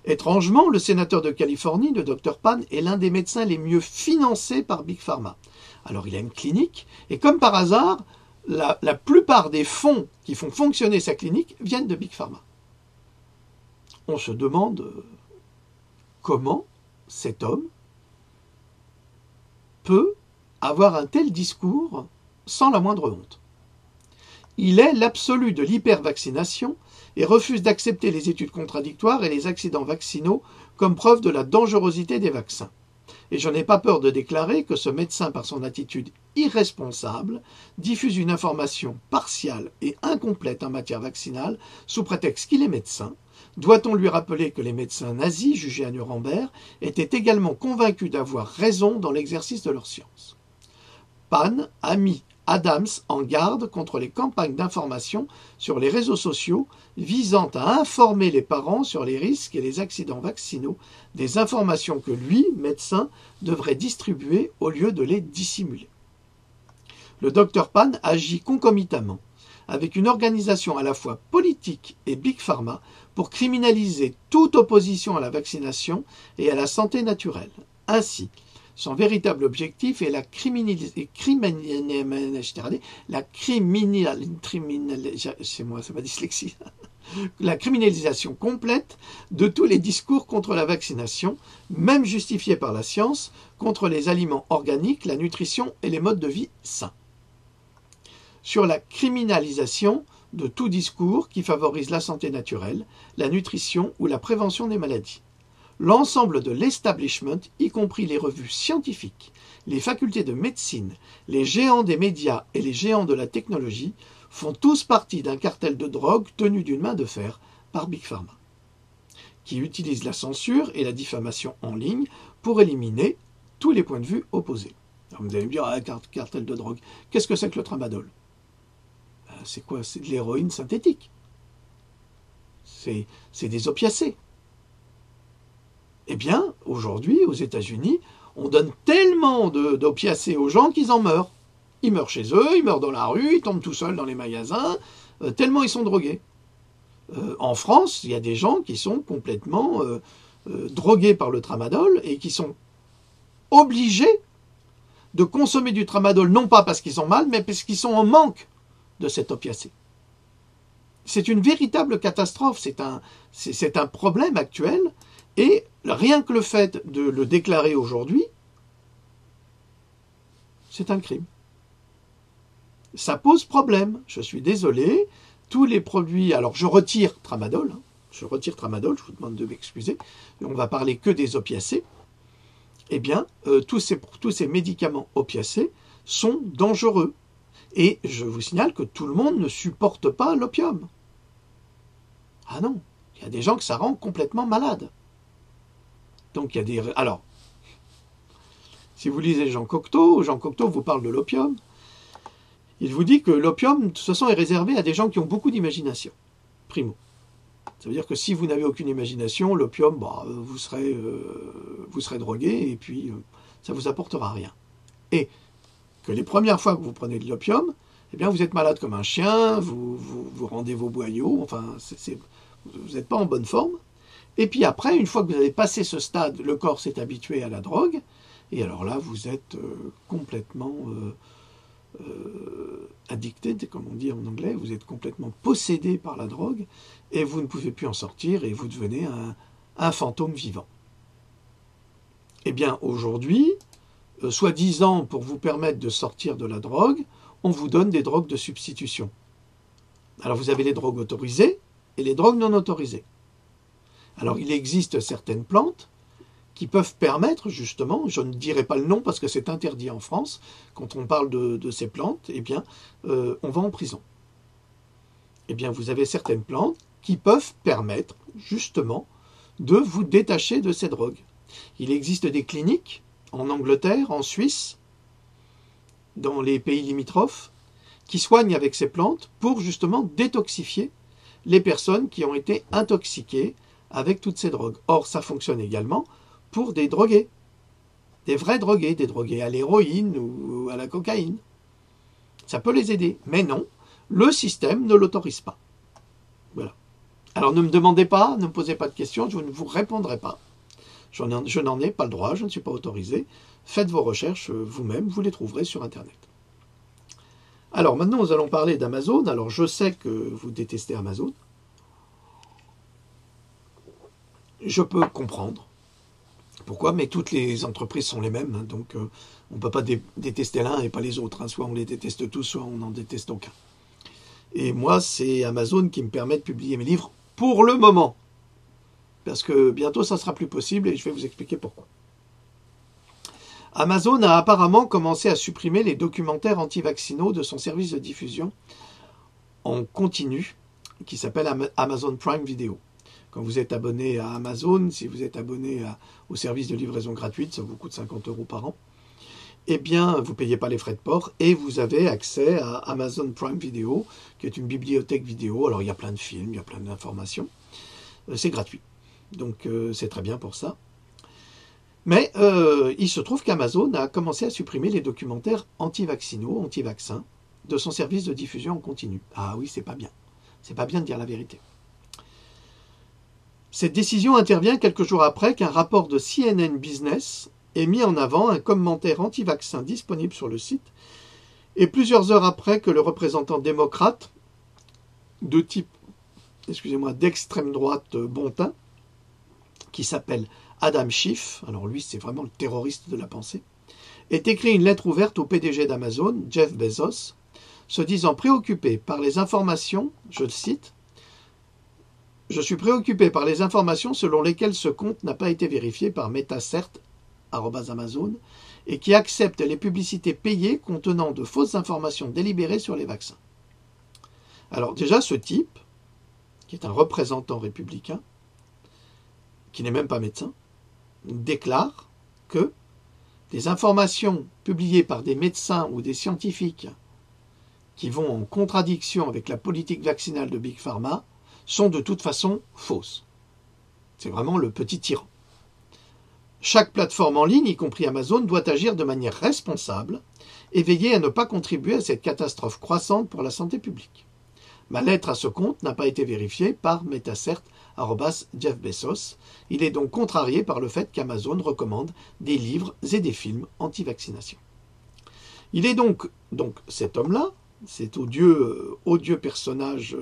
S1: Étrangement, le sénateur de Californie, le Dr Pan, est l'un des médecins les mieux financés par Big Pharma. Alors il a une clinique, et comme par hasard, la plupart des fonds qui font fonctionner sa clinique viennent de Big Pharma. On se demande comment cet homme peut avoir un tel discours sans la moindre honte. Il est l'absolu de l'hypervaccination et refuse d'accepter les études contradictoires et les accidents vaccinaux comme preuve de la dangerosité des vaccins. Et je n'ai pas peur de déclarer que ce médecin, par son attitude irresponsable, diffuse une information partiale et incomplète en matière vaccinale sous prétexte qu'il est médecin. Doit-on lui rappeler que les médecins nazis jugés à Nuremberg étaient également convaincus d'avoir raison dans l'exercice de leur science? Pan a mis Adams en garde contre les campagnes d'information sur les réseaux sociaux visant à informer les parents sur les risques et les accidents vaccinaux, des informations que lui, médecin, devrait distribuer au lieu de les dissimuler. Le Dr Pan agit concomitamment avec une organisation à la fois politique et Big Pharma pour criminaliser toute opposition à la vaccination et à la santé naturelle. Ainsi, son véritable objectif est la criminalisation complète de tous les discours contre la vaccination, même justifiés par la science, contre les aliments organiques, la nutrition et les modes de vie sains. Sur la criminalisation de tout discours qui favorise la santé naturelle, la nutrition ou la prévention des maladies. L'ensemble de l'establishment, y compris les revues scientifiques, les facultés de médecine, les géants des médias et les géants de la technologie, font tous partie d'un cartel de drogue tenu d'une main de fer par Big Pharma, qui utilise la censure et la diffamation en ligne pour éliminer tous les points de vue opposés. Alors vous allez me dire, ah, cartel de drogue, qu'est-ce que c'est que le tramadol? C'est quoi? C'est de l'héroïne synthétique. C'est des opiacés. Eh bien, aujourd'hui, aux États-Unis, on donne tellement d'opiacés aux gens qu'ils en meurent. Ils meurent chez eux, ils meurent dans la rue, ils tombent tout seuls dans les magasins, tellement ils sont drogués. En France, il y a des gens qui sont complètement drogués par le tramadol et qui sont obligés de consommer du tramadol, non pas parce qu'ils ont mal, mais parce qu'ils sont en manque de cet opiacé. C'est une véritable catastrophe, c'est un problème actuel, et rien que le fait de le déclarer aujourd'hui, c'est un crime. Ça pose problème, je suis désolé, tous les produits, alors je retire tramadol, je vous demande de m'excuser, on va parler que des opiacés, eh bien, tous ces médicaments opiacés sont dangereux. Et je vous signale que tout le monde ne supporte pas l'opium. Ah non, il y a des gens que ça rend complètement malade. Donc il y a des... Alors, si vous lisez Jean Cocteau vous parle de l'opium. Il vous dit que l'opium, de toute façon, est réservé à des gens qui ont beaucoup d'imagination. Primo. Ça veut dire que si vous n'avez aucune imagination, l'opium, vous serez drogué et puis ça ne vous apportera rien. Et que les premières fois que vous prenez de l'opium, eh bien vous êtes malade comme un chien, vous rendez vos boyaux, enfin vous n'êtes pas en bonne forme. Et puis après, une fois que vous avez passé ce stade, le corps s'est habitué à la drogue, et alors là vous êtes complètement addicté, comme on dit en anglais, vous êtes complètement possédé par la drogue, et vous ne pouvez plus en sortir, et vous devenez un fantôme vivant. Eh bien aujourd'hui, soi-disant pour vous permettre de sortir de la drogue, on vous donne des drogues de substitution. Alors vous avez les drogues autorisées et les drogues non autorisées. Alors il existe certaines plantes qui peuvent permettre justement, je ne dirai pas le nom parce que c'est interdit en France, quand on parle de ces plantes, eh bien on va en prison. Eh bien vous avez certaines plantes qui peuvent permettre justement de vous détacher de ces drogues. Il existe des cliniques en Angleterre, en Suisse, dans les pays limitrophes, qui soignent avec ces plantes pour justement détoxifier les personnes qui ont été intoxiquées avec toutes ces drogues. Or, ça fonctionne également pour des drogués, des vrais drogués, des drogués à l'héroïne ou à la cocaïne. Ça peut les aider, mais non, le système ne l'autorise pas. Voilà. Alors ne me demandez pas, ne me posez pas de questions, je ne vous répondrai pas. Je n'en ai pas le droit, je ne suis pas autorisé. Faites vos recherches vous-même, vous les trouverez sur Internet. Alors maintenant, nous allons parler d'Amazon. Alors je sais que vous détestez Amazon. Je peux comprendre. Pourquoi? Mais toutes les entreprises sont les mêmes, donc on ne peut pas détester l'un et pas les autres. Soit on les déteste tous, soit on n'en déteste aucun. Et moi, c'est Amazon qui me permet de publier mes livres pour le moment. Parce que bientôt, ça ne sera plus possible et je vais vous expliquer pourquoi. Amazon a apparemment commencé à supprimer les documentaires anti-vaccinaux de son service de diffusion en continu qui s'appelle Amazon Prime Video. Quand vous êtes abonné à Amazon, si vous êtes abonné au service de livraison gratuite, ça vous coûte 50 € par an, eh bien, vous ne payez pas les frais de port et vous avez accès à Amazon Prime Video, qui est une bibliothèque vidéo. Alors, il y a plein de films, il y a plein d'informations. C'est gratuit. Donc, c'est très bien pour ça. Mais il se trouve qu'Amazon a commencé à supprimer les documentaires anti-vaccinaux, anti-vaccins, de son service de diffusion en continu. Ah oui, c'est pas bien. C'est pas bien de dire la vérité. Cette décision intervient quelques jours après qu'un rapport de CNN Business ait mis en avant un commentaire anti-vaccin disponible sur le site, et plusieurs heures après que le représentant démocrate de type, d'extrême droite bontin, qui s'appelle Adam Schiff, alors lui c'est vraiment le terroriste de la pensée, ait écrit une lettre ouverte au PDG d'Amazon, Jeff Bezos, se disant préoccupé par les informations, je le cite, « Je suis préoccupé par les informations selon lesquelles ce compte n'a pas été vérifié par MetaCert, @Amazon, et qui accepte les publicités payées contenant de fausses informations délibérées sur les vaccins. » Alors déjà, ce type, qui est un représentant républicain, qui n'est même pas médecin, déclare que des informations publiées par des médecins ou des scientifiques qui vont en contradiction avec la politique vaccinale de Big Pharma sont de toute façon fausses. C'est vraiment le petit tyran. Chaque plateforme en ligne, y compris Amazon, doit agir de manière responsable et veiller à ne pas contribuer à cette catastrophe croissante pour la santé publique. Ma lettre à ce compte n'a pas été vérifiée par metacert@Jeff Bezos. Il est donc contrarié par le fait qu'Amazon recommande des livres et des films anti-vaccination. Il est donc cet homme-là, cet odieux personnage,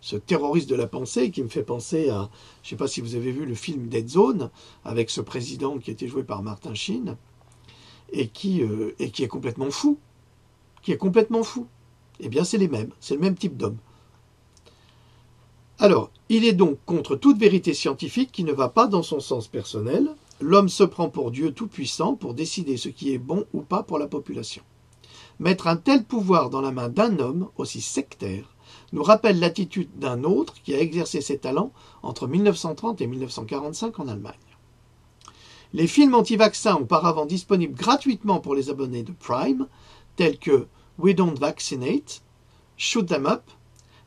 S1: ce terroriste de la pensée qui me fait penser à, je ne sais pas si vous avez vu le film Dead Zone, avec ce président qui était joué par Martin Sheen, et qui est complètement fou. Eh bien, c'est le même type d'homme. Alors, il est donc contre toute vérité scientifique qui ne va pas dans son sens personnel. L'homme se prend pour Dieu tout-puissant pour décider ce qui est bon ou pas pour la population. Mettre un tel pouvoir dans la main d'un homme aussi sectaire nous rappelle l'attitude d'un autre qui a exercé ses talents entre 1930 et 1945 en Allemagne. Les films anti-vaccins auparavant disponibles gratuitement pour les abonnés de Prime, tels que We Don't Vaccinate, Shoot Them Up,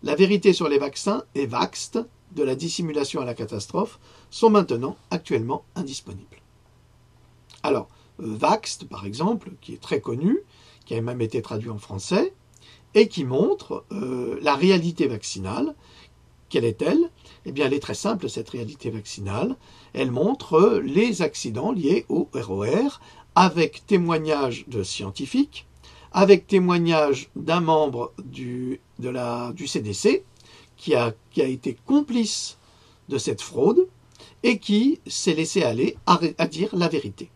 S1: La vérité sur les vaccins et Vaxxed, de la dissimulation à la catastrophe, sont maintenant actuellement indisponibles. Alors, Vaxxed, par exemple, qui est très connu, qui a même été traduit en français, et qui montre la réalité vaccinale. Quelle est-elle? Eh bien, elle est très simple, cette réalité vaccinale. Elle montre les accidents liés au ROR, avec témoignages de scientifiques, avec témoignage d'un membre du CDC qui a été complice de cette fraude et qui s'est laissé aller à dire la vérité.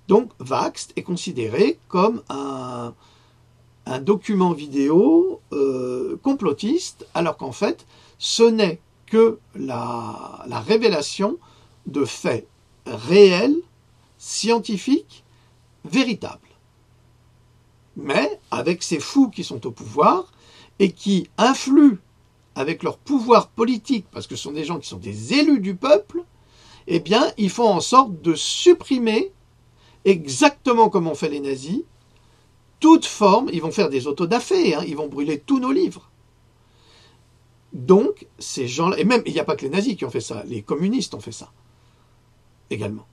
S1: Donc, Vaxxed est considéré comme un document vidéo complotiste, alors qu'en fait, ce n'est que la révélation de faits réels, scientifiques, véritables. Mais avec ces fous qui sont au pouvoir et qui influent avec leur pouvoir politique, parce que ce sont des gens qui sont des élus du peuple, eh bien, ils font en sorte de supprimer, exactement comme ont fait les nazis, toute forme, ils vont faire des autodafés, ils vont brûler tous nos livres. Donc, ces gens-là, et même, il n'y a pas que les nazis qui ont fait ça, les communistes ont fait ça, également.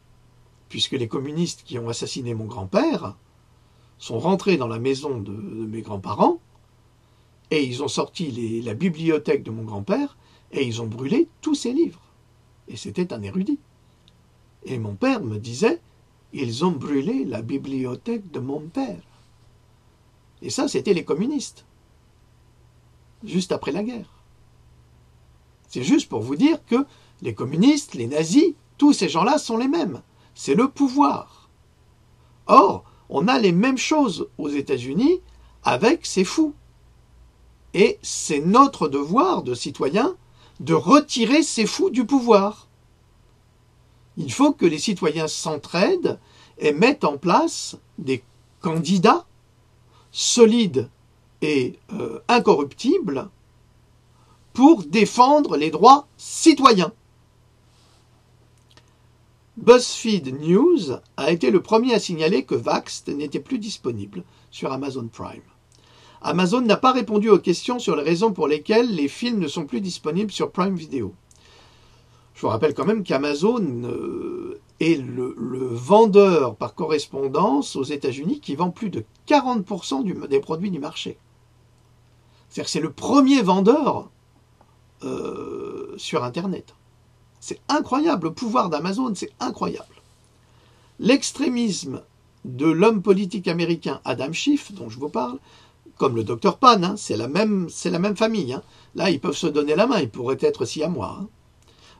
S1: Puisque les communistes qui ont assassiné mon grand-père sont rentrés dans la maison de mes grands-parents, et ils ont sorti la bibliothèque de mon grand-père, et ils ont brûlé tous ses livres. Et c'était un érudit. Et mon père me disait, ils ont brûlé la bibliothèque de mon père. Et ça, c'était les communistes, juste après la guerre. C'est juste pour vous dire que les communistes, les nazis, tous ces gens-là sont les mêmes. C'est le pouvoir. Or, on a les mêmes choses aux États-Unis avec ces fous. Et c'est notre devoir de citoyens de retirer ces fous du pouvoir. Il faut que les citoyens s'entraident et mettent en place des candidats solides et incorruptibles pour défendre les droits citoyens. BuzzFeed News a été le premier à signaler que Vaxxed n'était plus disponible sur Amazon Prime. Amazon n'a pas répondu aux questions sur les raisons pour lesquelles les films ne sont plus disponibles sur Prime Video. Je vous rappelle quand même qu'Amazon est le vendeur par correspondance aux États-Unis qui vend plus de 40% des produits du marché. C'est-à-dire que c'est le premier vendeur sur Internet. C'est incroyable, le pouvoir d'Amazon, c'est incroyable. L'extrémisme de l'homme politique américain Adam Schiff, dont je vous parle, comme le Dr Pan, c'est la même famille. Là, ils peuvent se donner la main, ils pourraient être siamois.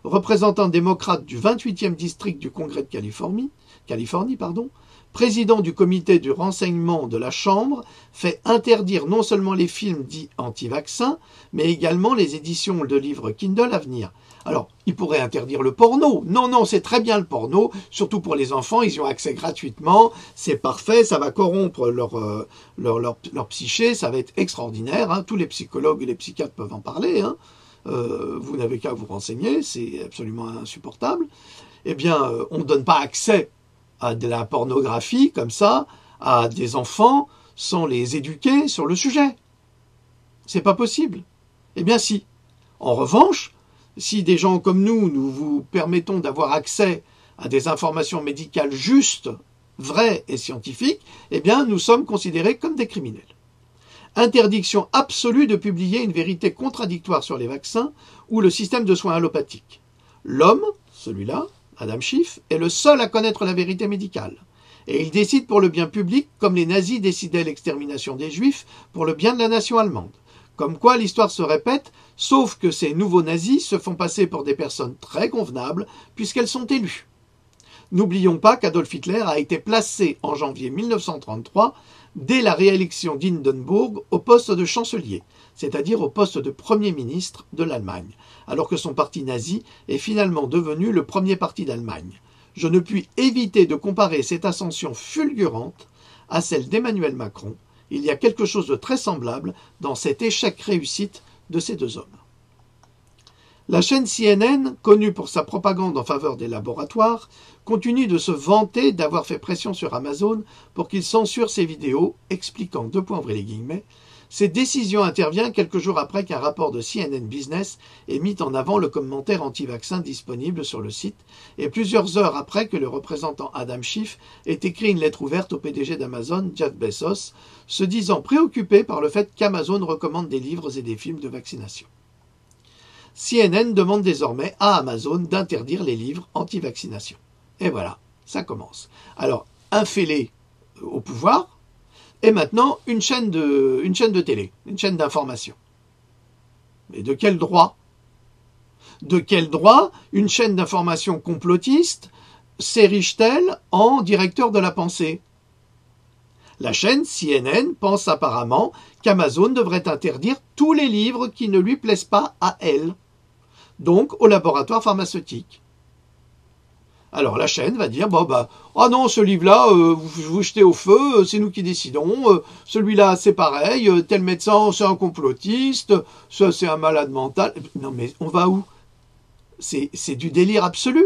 S1: Représentant démocrate du 28e district du Congrès de Californie, président du comité du renseignement de la Chambre, fait interdire non seulement les films dits anti-vaccins, mais également les éditions de livres Kindle à venir. Alors, il pourrait interdire le porno. Non, c'est très bien le porno, surtout pour les enfants, ils y ont accès gratuitement, c'est parfait, ça va corrompre leur psyché, ça va être extraordinaire, tous les psychologues et les psychiatres peuvent en parler, vous n'avez qu'à vous renseigner, c'est absolument insupportable. Eh bien, on ne donne pas accès à de la pornographie comme ça, à des enfants, sans les éduquer sur le sujet. C'est pas possible. Eh bien si. En revanche, si des gens comme nous vous permettons d'avoir accès à des informations médicales justes, vraies et scientifiques, eh bien nous sommes considérés comme des criminels. Interdiction absolue de publier une vérité contradictoire sur les vaccins ou le système de soins allopathiques. L'homme, celui-là, Adam Schiff, est le seul à connaître la vérité médicale. Et il décide pour le bien public, comme les nazis décidaient l'extermination des juifs pour le bien de la nation allemande. Comme quoi l'histoire se répète, sauf que ces nouveaux nazis se font passer pour des personnes très convenables, puisqu'elles sont élues. N'oublions pas qu'Adolf Hitler a été placé en janvier 1933, dès la réélection d'Hindenburg, au poste de chancelier, c'est-à-dire au poste de Premier ministre de l'Allemagne, alors que son parti nazi est finalement devenu le premier parti d'Allemagne. Je ne puis éviter de comparer cette ascension fulgurante à celle d'Emmanuel Macron. Il y a quelque chose de très semblable dans cet échec-réussite de ces deux hommes. La chaîne CNN, connue pour sa propagande en faveur des laboratoires, continue de se vanter d'avoir fait pression sur Amazon pour qu'il censure ses vidéos, expliquant, ouvrez les guillemets, cette décision intervient quelques jours après qu'un rapport de CNN Business ait mis en avant le commentaire anti-vaccin disponible sur le site et plusieurs heures après que le représentant Adam Schiff ait écrit une lettre ouverte au PDG d'Amazon, Jeff Bezos, se disant préoccupé par le fait qu'Amazon recommande des livres et des films de vaccination. CNN demande désormais à Amazon d'interdire les livres anti-vaccination. Et voilà, ça commence. Alors, un fêlé au pouvoir, et maintenant une chaîne de télé, une chaîne d'information. Mais de quel droit? De quel droit une chaîne d'information complotiste s'érige-t-elle en directeur de la pensée? La chaîne CNN pense apparemment qu'Amazon devrait interdire tous les livres qui ne lui plaisent pas à elle, donc au laboratoire pharmaceutique. Alors la chaîne va dire, ah non, ce livre-là, vous jetez au feu, c'est nous qui décidons, celui-là c'est pareil, tel médecin c'est un complotiste, ça c'est un malade mental. Non mais on va où? C'est du délire absolu.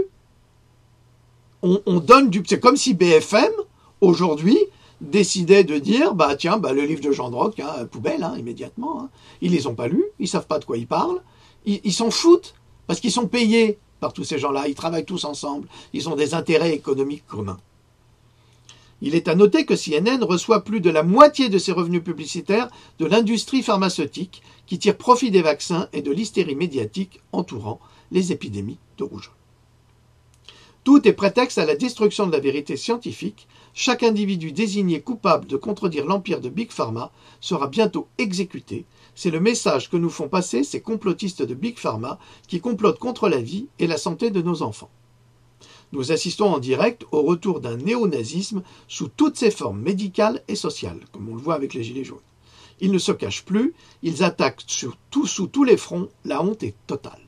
S1: On donne c'est comme si BFM, aujourd'hui, décidait de dire, le livre de Jean Droc, poubelle, immédiatement. Ils les ont pas lus, ils savent pas de quoi ils parlent, ils s'en foutent, parce qu'ils sont payés par tous ces gens-là, ils travaillent tous ensemble, ils ont des intérêts économiques communs. Il est à noter que CNN reçoit plus de la moitié de ses revenus publicitaires de l'industrie pharmaceutique qui tire profit des vaccins et de l'hystérie médiatique entourant les épidémies de rougeole. Tout est prétexte à la destruction de la vérité scientifique. Chaque individu désigné coupable de contredire l'empire de Big Pharma sera bientôt exécuté. C'est le message que nous font passer ces complotistes de Big Pharma qui complotent contre la vie et la santé de nos enfants. Nous assistons en direct au retour d'un néonazisme sous toutes ses formes médicales et sociales, comme on le voit avec les Gilets jaunes. Ils ne se cachent plus, ils attaquent sous tous les fronts, la honte est totale.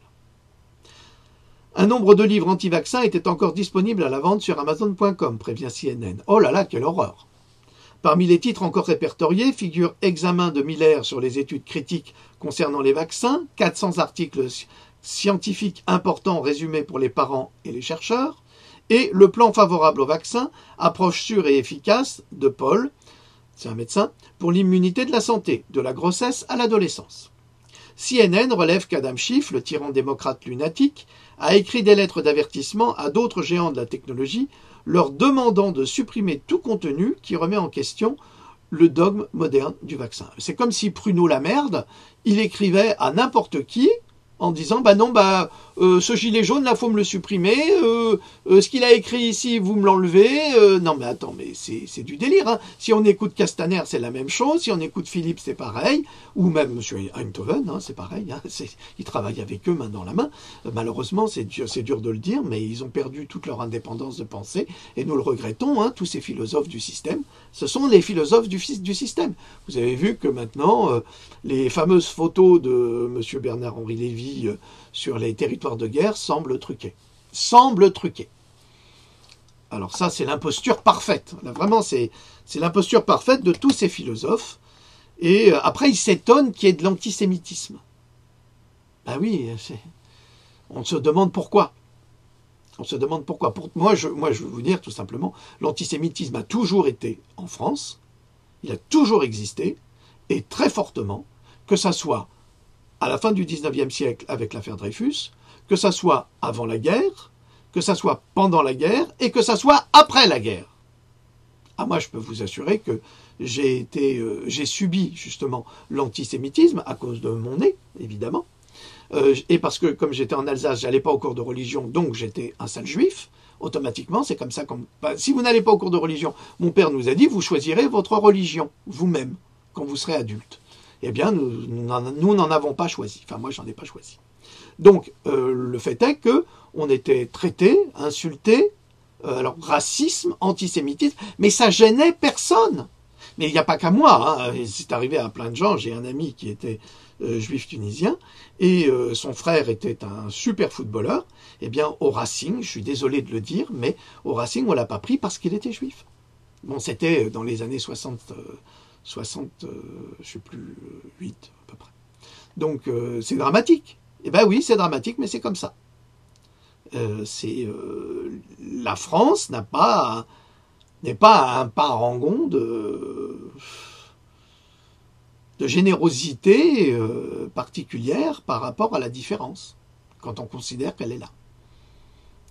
S1: Un nombre de livres anti-vaccins était encore disponible à la vente sur Amazon.com, prévient CNN. Oh là là, quelle horreur! Parmi les titres encore répertoriés figure Examen de Miller sur les études critiques concernant les vaccins, 400 articles scientifiques importants résumés pour les parents et les chercheurs, et Le plan favorable aux vaccins, approche sûre et efficace de Paul, c'est un médecin, pour l'immunité de la santé, de la grossesse à l'adolescence. CNN relève qu'Adam Schiff, le tyran démocrate lunatique, a écrit des lettres d'avertissement à d'autres géants de la technologie, leur demandant de supprimer tout contenu qui remet en question le dogme moderne du vaccin. C'est comme si Pruneau la merde, il écrivait à n'importe qui en disant ce gilet jaune là faut me le supprimer, ce qu'il a écrit ici vous me l'enlevez, non mais attends, mais c'est du délire. Si on écoute Castaner c'est la même chose, si on écoute Philippe c'est pareil, ou même M. Einthoven c'est pareil, ils travaillent avec eux main dans la main. Malheureusement c'est dur de le dire, mais ils ont perdu toute leur indépendance de pensée et nous le regrettons, tous ces philosophes du système, ce sont les philosophes du système. Vous avez vu que maintenant les fameuses photos de M. Bernard-Henri Lévy sur les territoires de guerre semblent truquées. Alors ça, c'est l'imposture parfaite. Là, vraiment, c'est l'imposture parfaite de tous ces philosophes. Et après, ils s'étonnent qu'il y ait de l'antisémitisme. Ben oui, on se demande pourquoi. On se demande pourquoi. Moi, je veux vous dire tout simplement, l'antisémitisme a toujours été en France, il a toujours existé, et très fortement, que ça soit à la fin du XIXe siècle avec l'affaire Dreyfus, que ça soit avant la guerre, que ça soit pendant la guerre, et que ça soit après la guerre. Ah, moi, je peux vous assurer que j'ai subi justement l'antisémitisme à cause de mon nez, évidemment. Et parce que comme j'étais en Alsace, j'allais pas au cours de religion, donc j'étais un sale juif. Automatiquement, c'est comme ça. Si vous n'allez pas au cours de religion, mon père nous a dit, vous choisirez votre religion vous-même quand vous serez adulte. Eh bien, nous n'en avons pas choisi. Enfin, moi, j'en ai pas choisi. Donc, le fait est que on était traités, insultés. Alors, racisme, antisémitisme, mais ça gênait personne. Mais il n'y a pas qu'à moi, hein. C'est arrivé à plein de gens. J'ai un ami qui était juif tunisien, et son frère était un super footballeur. Eh bien, au Racing, je suis désolé de le dire, mais au Racing, on ne l'a pas pris parce qu'il était juif. Bon, c'était dans les années 60, je ne sais plus, 8 à peu près. Donc, c'est dramatique. Eh bien oui, c'est dramatique, mais c'est comme ça. La France n'est pas un parangon de générosité particulière par rapport à la différence, quand on considère qu'elle est là.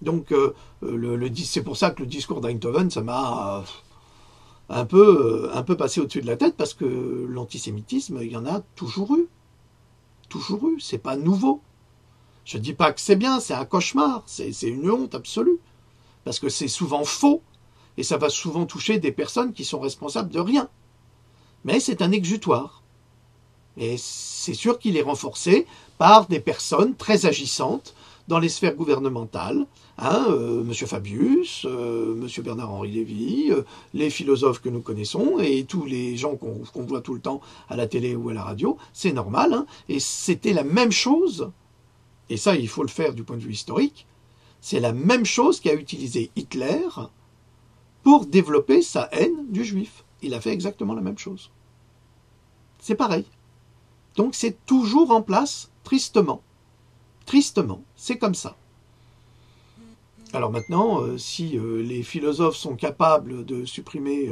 S1: Donc, c'est pour ça que le discours d'Eindhoven, ça m'a un peu passé au-dessus de la tête, parce que l'antisémitisme, il y en a toujours eu. Toujours eu, c'est pas nouveau. Je ne dis pas que c'est bien, c'est un cauchemar, c'est une honte absolue, parce que c'est souvent faux, et ça va souvent toucher des personnes qui sont responsables de rien. Mais c'est un exutoire. Et c'est sûr qu'il est renforcé par des personnes très agissantes dans les sphères gouvernementales, M. Fabius, M. Bernard-Henri Lévy, les philosophes que nous connaissons, et tous les gens qu'on voit tout le temps à la télé ou à la radio, c'est normal, hein, et c'était la même chose. Et ça, il faut le faire du point de vue historique, c'est la même chose qu'a utilisé Hitler pour développer sa haine du juif. Il a fait exactement la même chose. C'est pareil. Donc c'est toujours en place, tristement. Tristement, c'est comme ça. Alors maintenant, si les philosophes sont capables de supprimer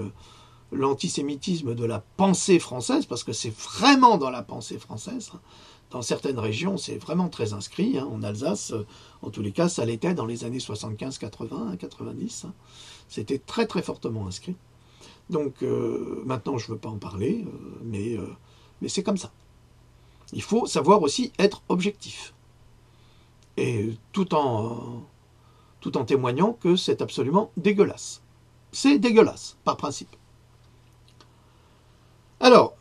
S1: l'antisémitisme de la pensée française, parce que c'est vraiment dans la pensée française, dans certaines régions, c'est vraiment très inscrit. En Alsace, en tous les cas, ça l'était dans les années 75, 80, 90. C'était très très fortement inscrit. Donc maintenant, je ne veux pas en parler, mais c'est comme ça. Il faut savoir aussi être objectif. Et tout en témoignant que c'est absolument dégueulasse. C'est dégueulasse, par principe. Alors,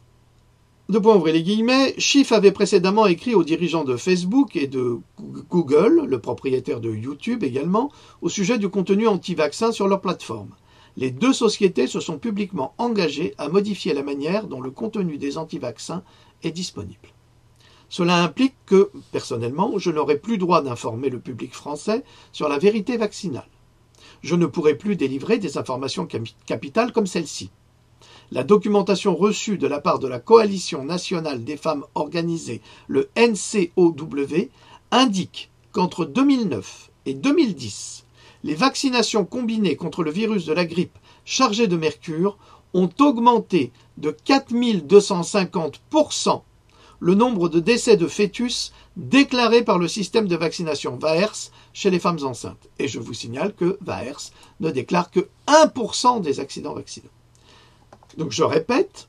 S1: deux points, ouvrez les guillemets, Schiff avait précédemment écrit aux dirigeants de Facebook et de Google, le propriétaire de YouTube également, au sujet du contenu anti-vaccin sur leur plateforme. Les deux sociétés se sont publiquement engagées à modifier la manière dont le contenu des anti-vaccins est disponible. Cela implique que, personnellement, je n'aurai plus droit d'informer le public français sur la vérité vaccinale. Je ne pourrai plus délivrer des informations capitales comme celle-ci. La documentation reçue de la part de la Coalition nationale des femmes organisées, le NCOW, indique qu'entre 2009 et 2010, les vaccinations combinées contre le virus de la grippe chargé de mercure ont augmenté de 4250% le nombre de décès de fœtus déclarés par le système de vaccination VAERS chez les femmes enceintes. Et je vous signale que VAERS ne déclare que 1% des accidents vaccinaux. Donc je répète,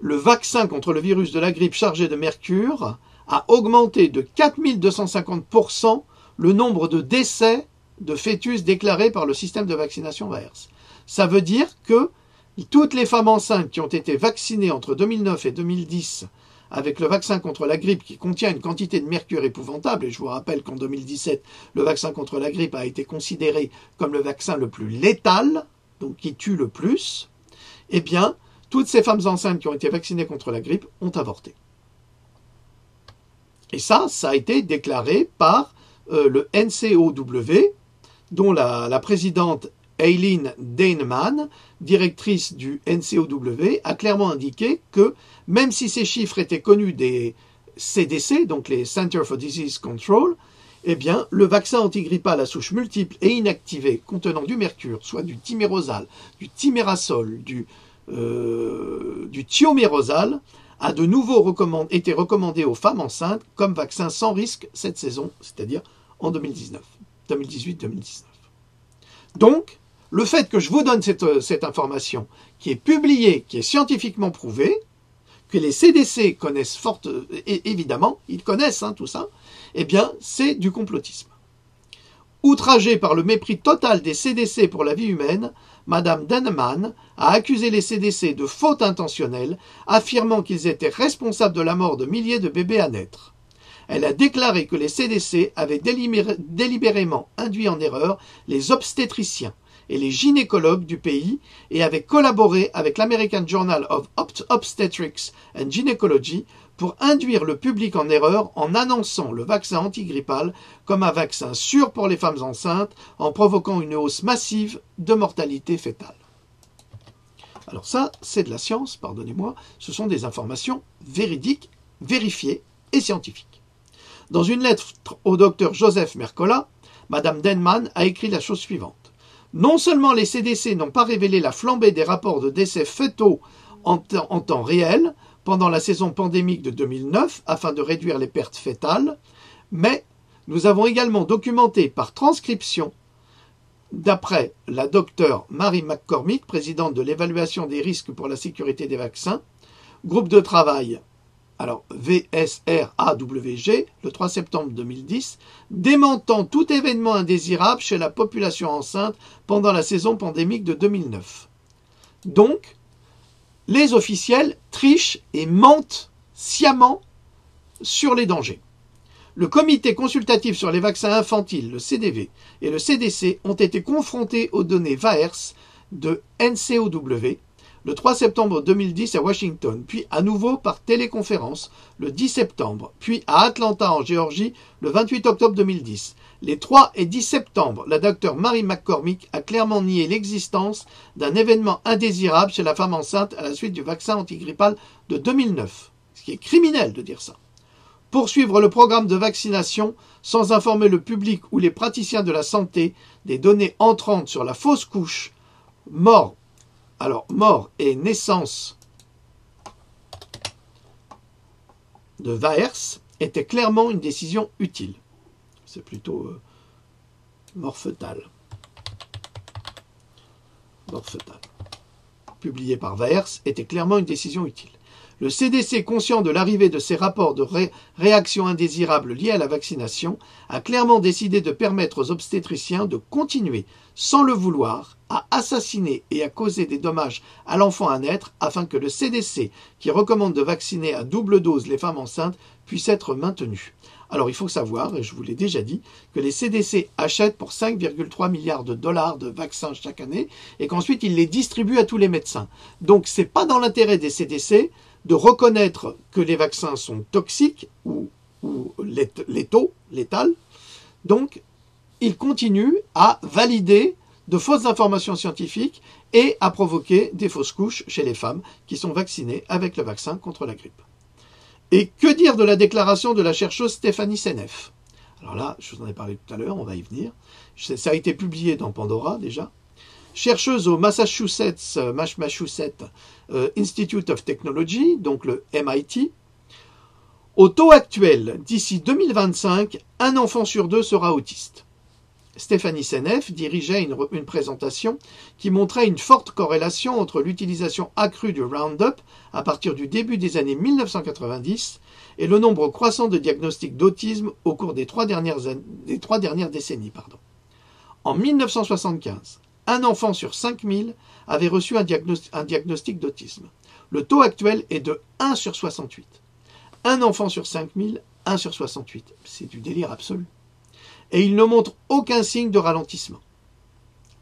S1: le vaccin contre le virus de la grippe chargé de mercure a augmenté de 4250% le nombre de décès de fœtus déclarés par le système de vaccination VAERS. Ça veut dire que toutes les femmes enceintes qui ont été vaccinées entre 2009 et 2010 avec le vaccin contre la grippe qui contient une quantité de mercure épouvantable, et je vous rappelle qu'en 2017, le vaccin contre la grippe a été considéré comme le vaccin le plus létal, donc qui tue le plus, eh bien, toutes ces femmes enceintes qui ont été vaccinées contre la grippe ont avorté. Et ça a été déclaré par le NCOW, dont la présidente Eileen Deineman, directrice du NCOW, a clairement indiqué que même si ces chiffres étaient connus des CDC, donc les Center for Disease Control, eh bien, le vaccin antigrippal à souche multiple et inactivée contenant du mercure, soit du thimerosal, du thimerasol, du thiomérosal, a de nouveau été recommandé aux femmes enceintes comme vaccin sans risque cette saison, c'est-à-dire en 2018-2019. Donc, le fait que je vous donne cette information qui est publiée, qui est scientifiquement prouvée, que les CDC connaissent évidemment, ils connaissent tout ça, eh bien, c'est du complotisme. Outragée par le mépris total des CDC pour la vie humaine, Madame Denneman a accusé les CDC de faute intentionnelle, affirmant qu'ils étaient responsables de la mort de milliers de bébés à naître. Elle a déclaré que les CDC avaient délibérément induit en erreur les obstétriciens et les gynécologues du pays et avaient collaboré avec l'American Journal of Obstetrics and Gynecology pour induire le public en erreur en annonçant le vaccin antigrippal comme un vaccin sûr pour les femmes enceintes en provoquant une hausse massive de mortalité fœtale. Alors ça, c'est de la science, pardonnez-moi, ce sont des informations véridiques, vérifiées et scientifiques. Dans une lettre au docteur Joseph Mercola, Madame Denneman a écrit la chose suivante. Non seulement les CDC n'ont pas révélé la flambée des rapports de décès fœtaux en temps réel pendant la saison pandémique de 2009 afin de réduire les pertes fœtales, mais nous avons également documenté par transcription, d'après la docteure Mary McCormick, présidente de l'évaluation des risques pour la sécurité des vaccins, groupe de travail alors VSRAWG, le 3 septembre 2010, démentant tout événement indésirable chez la population enceinte pendant la saison pandémique de 2009. Donc, les officiels trichent et mentent sciemment sur les dangers. Le comité consultatif sur les vaccins infantiles, le CDV, et le CDC ont été confrontés aux données VAERS de NCOW, le 3 septembre 2010 à Washington, puis à nouveau par téléconférence le 10 septembre, puis à Atlanta en Géorgie le 28 octobre 2010. Les 3 et 10 septembre, la docteure Mary McCormick a clairement nié l'existence d'un événement indésirable chez la femme enceinte à la suite du vaccin antigrippal de 2009. Ce qui est criminel de dire ça. Poursuivre le programme de vaccination sans informer le public ou les praticiens de la santé des données entrantes sur la fausse couche, mort et naissance de VAERS était clairement une décision utile. C'est plutôt mort fœtale. Mort fœtale. Publié par VAERS était clairement une décision utile. Le CDC, conscient de l'arrivée de ces rapports de réactions indésirables liées à la vaccination, a clairement décidé de permettre aux obstétriciens de continuer, sans le vouloir, à assassiner et à causer des dommages à l'enfant à naître afin que le CDC, qui recommande de vacciner à double dose les femmes enceintes, puisse être maintenu. Alors il faut savoir, et je vous l'ai déjà dit, que les CDC achètent pour 5,3 milliards de dollars de vaccins chaque année et qu'ensuite ils les distribuent à tous les médecins. Donc ce n'est pas dans l'intérêt des CDC de reconnaître que les vaccins sont toxiques ou létals. Donc, ils continuent à valider de fausses informations scientifiques et à provoquer des fausses couches chez les femmes qui sont vaccinées avec le vaccin contre la grippe. Et que dire de la déclaration de la chercheuse Stéphanie Seneff? Alors là, je vous en ai parlé tout à l'heure, on va y venir. Ça a été publié dans Pandora déjà. Chercheuse au Massachusetts Institute of Technology, donc le MIT. Au taux actuel, d'ici 2025, un enfant sur deux sera autiste. Stéphanie Seneff dirigeait une présentation qui montrait une forte corrélation entre l'utilisation accrue du Roundup à partir du début des années 1990 et le nombre croissant de diagnostics d'autisme au cours des trois dernières décennies. En 1975, un enfant sur 5000 avait reçu un diagnostic d'autisme. Le taux actuel est de 1 sur 68. Un enfant sur 5000, 1 sur 68. C'est du délire absolu. Et il ne montre aucun signe de ralentissement.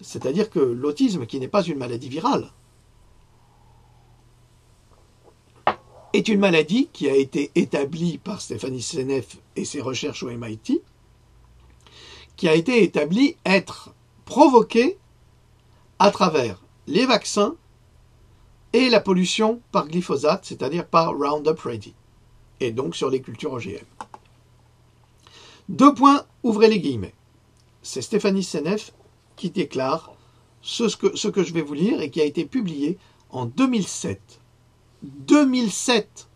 S1: C'est-à-dire que l'autisme, qui n'est pas une maladie virale, est une maladie qui a été établie par Stéphanie Seneff et ses recherches au MIT, qui a été établie être provoquée à travers les vaccins et la pollution par glyphosate, c'est-à-dire par Roundup Ready, et donc sur les cultures OGM. Deux points, ouvrez les guillemets. C'est Stéphanie Seneff qui déclare ce que je vais vous lire et qui a été publié en 2007. 2007.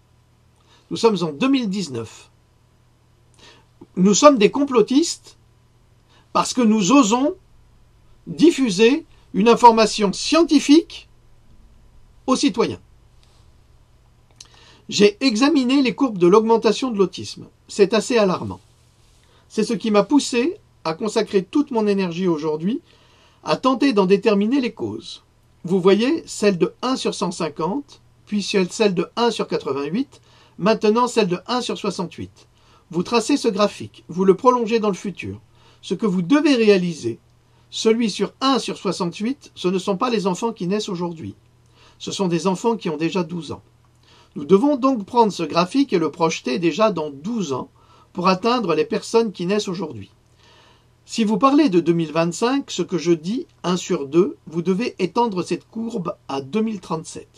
S1: Nous sommes en 2019. Nous sommes des complotistes parce que nous osons diffuser une information scientifique aux citoyens. J'ai examiné les courbes de l'augmentation de l'autisme. C'est assez alarmant. C'est ce qui m'a poussé à consacrer toute mon énergie aujourd'hui à tenter d'en déterminer les causes. Vous voyez, celle de 1 sur 150, puis celle de 1 sur 88, maintenant celle de 1 sur 68. Vous tracez ce graphique, vous le prolongez dans le futur. Ce que vous devez réaliser, celui sur 1 sur 68, ce ne sont pas les enfants qui naissent aujourd'hui. Ce sont des enfants qui ont déjà 12 ans. Nous devons donc prendre ce graphique et le projeter déjà dans 12 ans pour atteindre les personnes qui naissent aujourd'hui. Si vous parlez de 2025, ce que je dis, 1 sur 2, vous devez étendre cette courbe à 2037.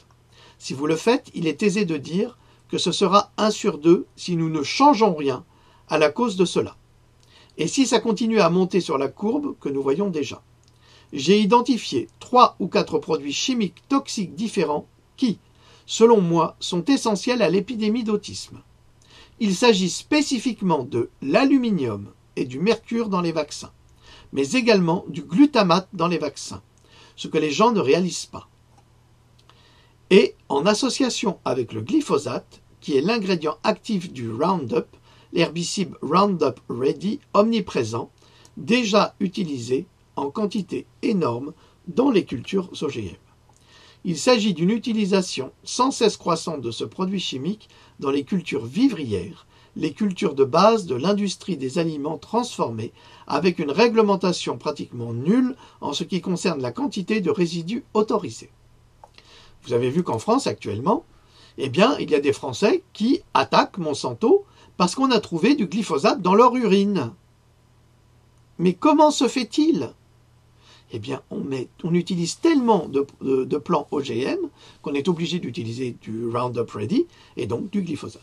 S1: Si vous le faites, il est aisé de dire que ce sera 1 sur 2 si nous ne changeons rien à la cause de cela. Et si ça continue à monter sur la courbe que nous voyons déjà. J'ai identifié 3 ou 4 produits chimiques toxiques différents qui, selon moi, sont essentiels à l'épidémie d'autisme. Il s'agit spécifiquement de l'aluminium et du mercure dans les vaccins, mais également du glutamate dans les vaccins, ce que les gens ne réalisent pas. Et en association avec le glyphosate, qui est l'ingrédient actif du Roundup, l'herbicide Roundup Ready omniprésent, déjà utilisé en quantité énorme dans les cultures OGM. Il s'agit d'une utilisation sans cesse croissante de ce produit chimique dans les cultures vivrières, les cultures de base de l'industrie des aliments transformés, avec une réglementation pratiquement nulle en ce qui concerne la quantité de résidus autorisés. Vous avez vu qu'en France actuellement, il y a des Français qui attaquent Monsanto parce qu'on a trouvé du glyphosate dans leur urine. Mais comment se fait-il ? On utilise tellement de plants OGM qu'on est obligé d'utiliser du Roundup Ready et donc du glyphosate.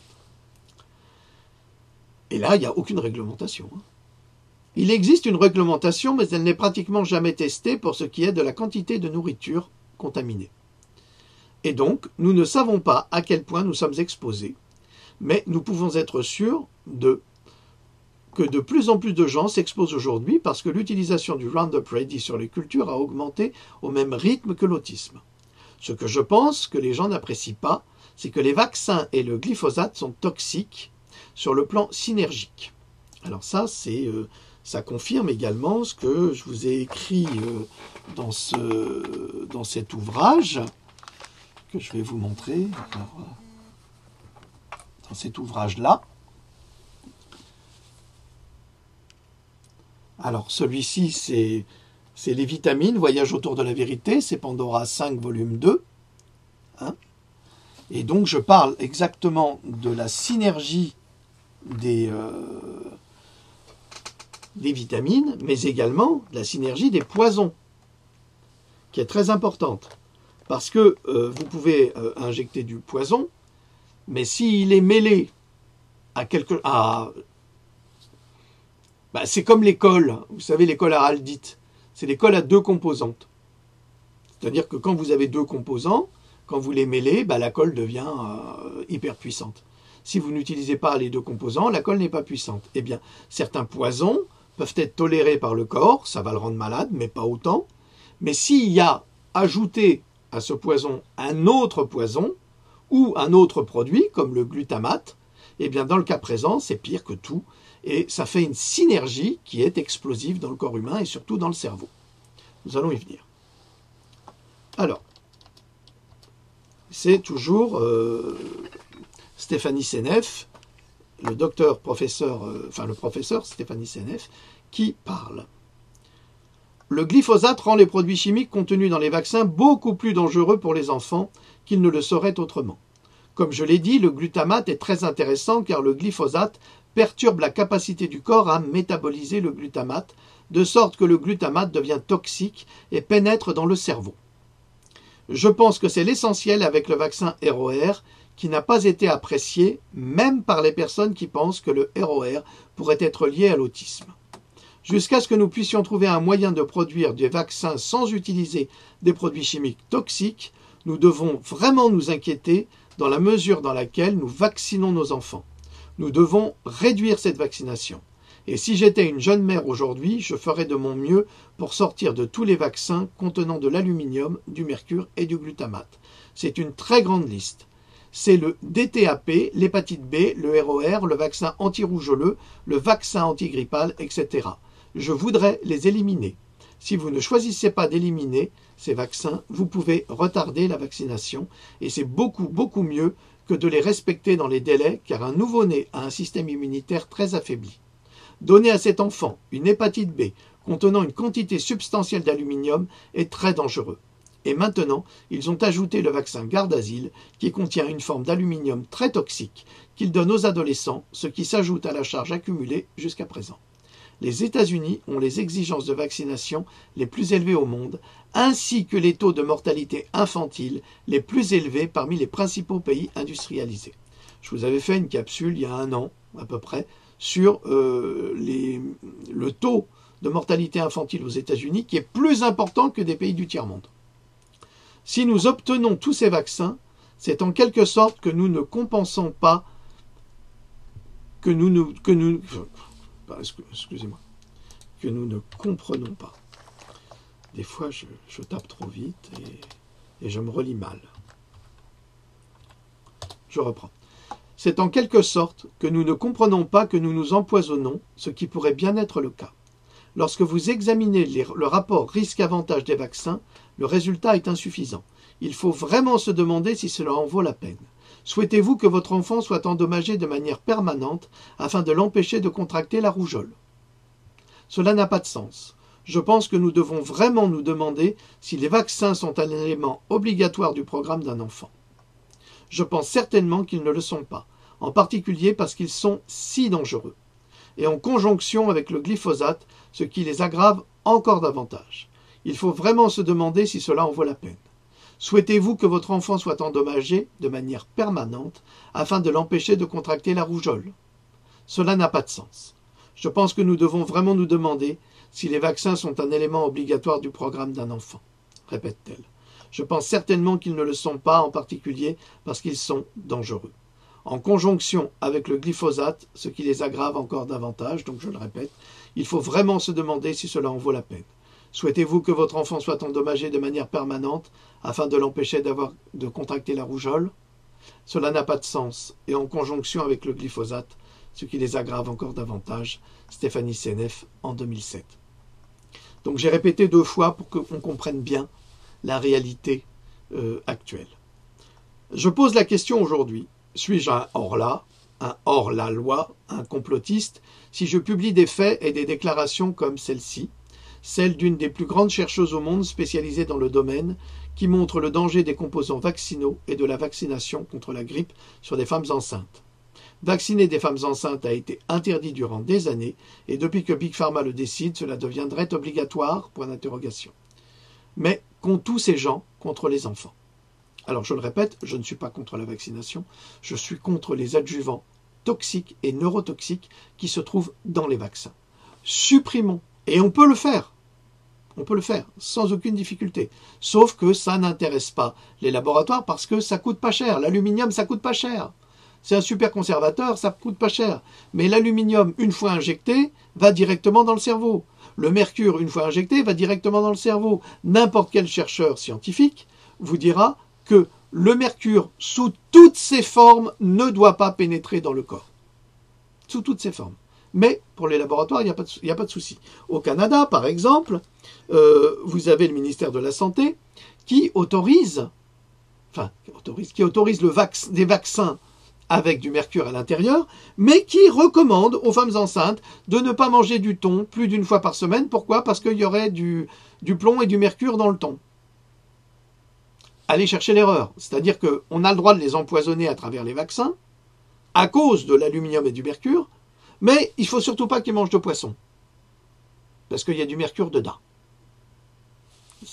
S1: Et là, il n'y a aucune réglementation. Il existe une réglementation, mais elle n'est pratiquement jamais testée pour ce qui est de la quantité de nourriture contaminée. Et donc, nous ne savons pas à quel point nous sommes exposés, mais nous pouvons être sûrs que de plus en plus de gens s'exposent aujourd'hui parce que l'utilisation du Roundup Ready sur les cultures a augmenté au même rythme que l'autisme. Ce que je pense que les gens n'apprécient pas, c'est que les vaccins et le glyphosate sont toxiques sur le plan synergique. Alors ça confirme également ce que je vous ai écrit dans cet ouvrage, que je vais vous montrer. Alors, dans cet ouvrage-là. Alors, celui-ci, c'est les vitamines, Voyage autour de la vérité, c'est Pandora 5, volume 2. Et donc, je parle exactement de la synergie des vitamines, mais également de la synergie des poisons, qui est très importante. Parce que vous pouvez injecter du poison, mais s'il est mêlé c'est comme les cols, vous savez, les cols araldites. C'est les cols à 2 composantes. C'est-à-dire que quand vous avez 2 composants, quand vous les mêlez, la colle devient hyper puissante. Si vous n'utilisez pas les 2 composants, la colle n'est pas puissante. Eh bien, certains poisons peuvent être tolérés par le corps, ça va le rendre malade, mais pas autant. Mais s'il y a ajouté à ce poison un autre poison ou un autre produit, comme le glutamate, eh bien, dans le cas présent, c'est pire que tout. Et ça fait une synergie qui est explosive dans le corps humain et surtout dans le cerveau. Nous allons y venir. Alors, c'est toujours Stéphanie Seneff, le professeur Stéphanie Seneff, qui parle. Le glyphosate rend les produits chimiques contenus dans les vaccins beaucoup plus dangereux pour les enfants qu'ils ne le seraient autrement. Comme je l'ai dit, le glutamate est très intéressant car le glyphosate perturbe la capacité du corps à métaboliser le glutamate, de sorte que le glutamate devient toxique et pénètre dans le cerveau. Je pense que c'est l'essentiel avec le vaccin ROR qui n'a pas été apprécié même par les personnes qui pensent que le ROR pourrait être lié à l'autisme. Jusqu'à ce que nous puissions trouver un moyen de produire des vaccins sans utiliser des produits chimiques toxiques, nous devons vraiment nous inquiéter dans la mesure dans laquelle nous vaccinons nos enfants. Nous devons réduire cette vaccination. Et si j'étais une jeune mère aujourd'hui, je ferais de mon mieux pour sortir de tous les vaccins contenant de l'aluminium, du mercure et du glutamate. C'est une très grande liste. C'est le DTaP, l'hépatite B, le ROR, le vaccin anti-rougeoleux, le vaccin antigrippal, etc. Je voudrais les éliminer. Si vous ne choisissez pas d'éliminer ces vaccins, vous pouvez retarder la vaccination et c'est beaucoup mieux que de les respecter dans les délais car un nouveau-né a un système immunitaire très affaibli. Donner à cet enfant une hépatite B contenant une quantité substantielle d'aluminium est très dangereux. Et maintenant, ils ont ajouté le vaccin Gardasil qui contient une forme d'aluminium très toxique qu'ils donnent aux adolescents, ce qui s'ajoute à la charge accumulée jusqu'à présent. Les États-Unis ont les exigences de vaccination les plus élevées au monde, ainsi que les taux de mortalité infantile les plus élevés parmi les principaux pays industrialisés. Je vous avais fait une capsule il y a 1 an à peu près sur le taux de mortalité infantile aux États-Unis qui est plus important que des pays du tiers-monde. Si nous obtenons tous ces vaccins, c'est en quelque sorte que nous ne compensons pas, que nous ne comprenons pas. Des fois, je tape trop vite et je me relis mal. Je reprends. C'est en quelque sorte que nous ne comprenons pas que nous nous empoisonnons, ce qui pourrait bien être le cas. Lorsque vous examinez le rapport risque-avantage des vaccins, le résultat est insuffisant. Il faut vraiment se demander si cela en vaut la peine. Souhaitez-vous que votre enfant soit endommagé de manière permanente afin de l'empêcher de contracter la rougeole? Cela n'a pas de sens. Je pense que nous devons vraiment nous demander si les vaccins sont un élément obligatoire du programme d'un enfant. Je pense certainement qu'ils ne le sont pas, en particulier parce qu'ils sont si dangereux, et en conjonction avec le glyphosate, ce qui les aggrave encore davantage. Il faut vraiment se demander si cela en vaut la peine. Souhaitez-vous que votre enfant soit endommagé de manière permanente afin de l'empêcher de contracter la rougeole? Cela n'a pas de sens. Je pense que nous devons vraiment nous demander si les vaccins sont un élément obligatoire du programme d'un enfant, répète-t-elle. Je pense certainement qu'ils ne le sont pas, en particulier parce qu'ils sont dangereux. En conjonction avec le glyphosate, ce qui les aggrave encore davantage, donc je le répète, il faut vraiment se demander si cela en vaut la peine. Souhaitez-vous que votre enfant soit endommagé de manière permanente afin de l'empêcher de contracter la rougeole? Cela n'a pas de sens, et en conjonction avec le glyphosate, ce qui les aggrave encore davantage. Stéphanie Seneff en 2007. Donc j'ai répété 2 fois pour qu'on comprenne bien la réalité actuelle. Je pose la question aujourd'hui, suis-je un hors-la-loi, un complotiste, si je publie des faits et des déclarations comme celle-ci, celle d'une des plus grandes chercheuses au monde spécialisée dans le domaine, qui montre le danger des composants vaccinaux et de la vaccination contre la grippe sur des femmes enceintes. Vacciner des femmes enceintes a été interdit durant des années, et depuis que Big Pharma le décide, cela deviendrait obligatoire, point d'interrogation. Mais qu'ont tous ces gens contre les enfants? Alors je le répète, je ne suis pas contre la vaccination, je suis contre les adjuvants toxiques et neurotoxiques qui se trouvent dans les vaccins. Supprimons, et on peut le faire sans aucune difficulté, sauf que ça n'intéresse pas les laboratoires parce que ça coûte pas cher, l'aluminium ça coûte pas cher. C'est un super conservateur, ça coûte pas cher. Mais l'aluminium, une fois injecté, va directement dans le cerveau. Le mercure, une fois injecté, va directement dans le cerveau. N'importe quel chercheur scientifique vous dira que le mercure, sous toutes ses formes, ne doit pas pénétrer dans le corps. Sous toutes ses formes. Mais pour les laboratoires, il n'y a pas de souci. Au Canada, par exemple, vous avez le ministère de la Santé qui autorise des vaccins avec du mercure à l'intérieur, mais qui recommande aux femmes enceintes de ne pas manger du thon plus d'1 fois par semaine. Pourquoi? Parce qu'il y aurait du plomb et du mercure dans le thon. Allez chercher l'erreur. C'est-à-dire qu'on a le droit de les empoisonner à travers les vaccins, à cause de l'aluminium et du mercure, mais il ne faut surtout pas qu'ils mangent de poisson, parce qu'il y a du mercure dedans.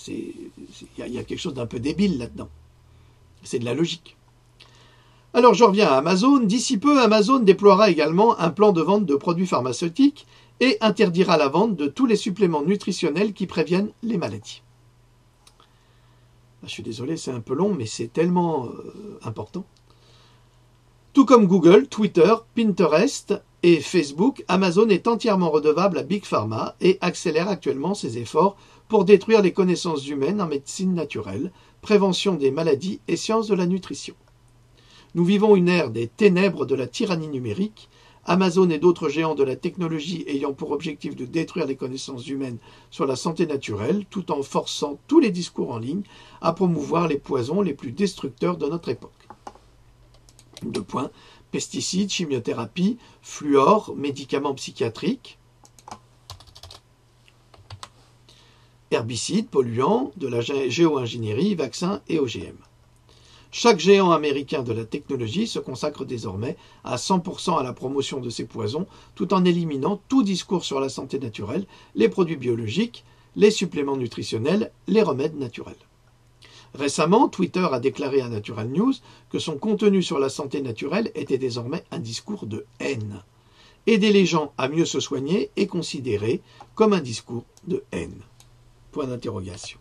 S1: Il y a quelque chose d'un peu débile là-dedans. C'est de la logique. Alors je reviens à Amazon. D'ici peu, Amazon déploiera également un plan de vente de produits pharmaceutiques et interdira la vente de tous les suppléments nutritionnels qui préviennent les maladies. Je suis désolé, c'est un peu long, mais c'est tellement important. Tout comme Google, Twitter, Pinterest et Facebook, Amazon est entièrement redevable à Big Pharma et accélère actuellement ses efforts pour détruire les connaissances humaines en médecine naturelle, prévention des maladies et sciences de la nutrition. Nous vivons une ère des ténèbres de la tyrannie numérique. Amazon et d'autres géants de la technologie ayant pour objectif de détruire les connaissances humaines sur la santé naturelle, tout en forçant tous les discours en ligne à promouvoir les poisons les plus destructeurs de notre époque. 2 points. Pesticides, chimiothérapie, fluor, médicaments psychiatriques, herbicides, polluants, de la géo-ingénierie, vaccins et OGM. Chaque géant américain de la technologie se consacre désormais à 100% à la promotion de ces poisons, tout en éliminant tout discours sur la santé naturelle, les produits biologiques, les suppléments nutritionnels, les remèdes naturels. Récemment, Twitter a déclaré à Natural News que son contenu sur la santé naturelle était désormais un discours de haine. Aider les gens à mieux se soigner est considéré comme un discours de haine. Point d'interrogation.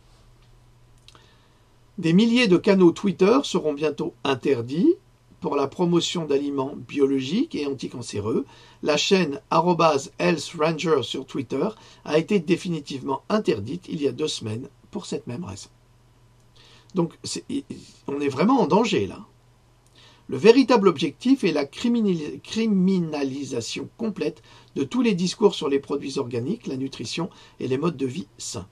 S1: Des milliers de canaux Twitter seront bientôt interdits pour la promotion d'aliments biologiques et anticancéreux. La chaîne @HealthRanger sur Twitter a été définitivement interdite il y a 2 semaines pour cette même raison. Donc on est vraiment en danger là. Le véritable objectif est la criminalisation complète de tous les discours sur les produits organiques, la nutrition et les modes de vie sains.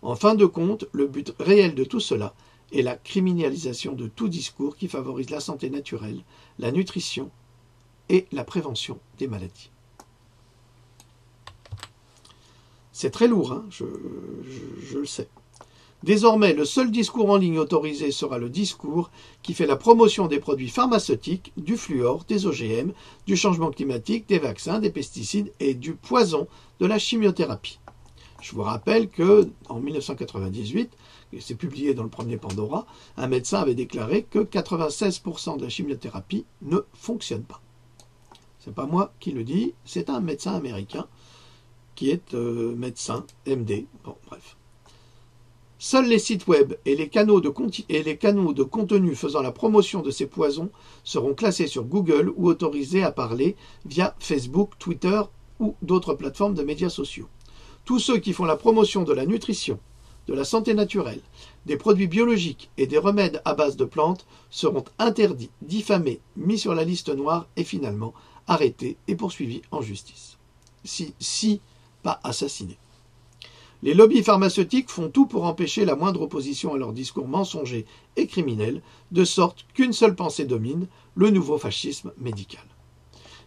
S1: En fin de compte, le but réel de tout cela est la criminalisation de tout discours qui favorise la santé naturelle, la nutrition et la prévention des maladies. C'est très lourd, hein, je le sais. Désormais, le seul discours en ligne autorisé sera le discours qui fait la promotion des produits pharmaceutiques, du fluor, des OGM, du changement climatique, des vaccins, des pesticides et du poison de la chimiothérapie. Je vous rappelle qu'en 1998, et c'est publié dans le premier Pandora, un médecin avait déclaré que 96% de la chimiothérapie ne fonctionne pas. Ce n'est pas moi qui le dis, c'est un médecin américain qui est médecin, MD, bon bref. Seuls les sites web et les canaux de contenu faisant la promotion de ces poisons seront classés sur Google ou autorisés à parler via Facebook, Twitter ou d'autres plateformes de médias sociaux. Tous ceux qui font la promotion de la nutrition, de la santé naturelle, des produits biologiques et des remèdes à base de plantes seront interdits, diffamés, mis sur la liste noire et finalement arrêtés et poursuivis en justice. Si pas assassinés. Les lobbies pharmaceutiques font tout pour empêcher la moindre opposition à leur discours mensonger et criminel, de sorte qu'une seule pensée domine, le nouveau fascisme médical.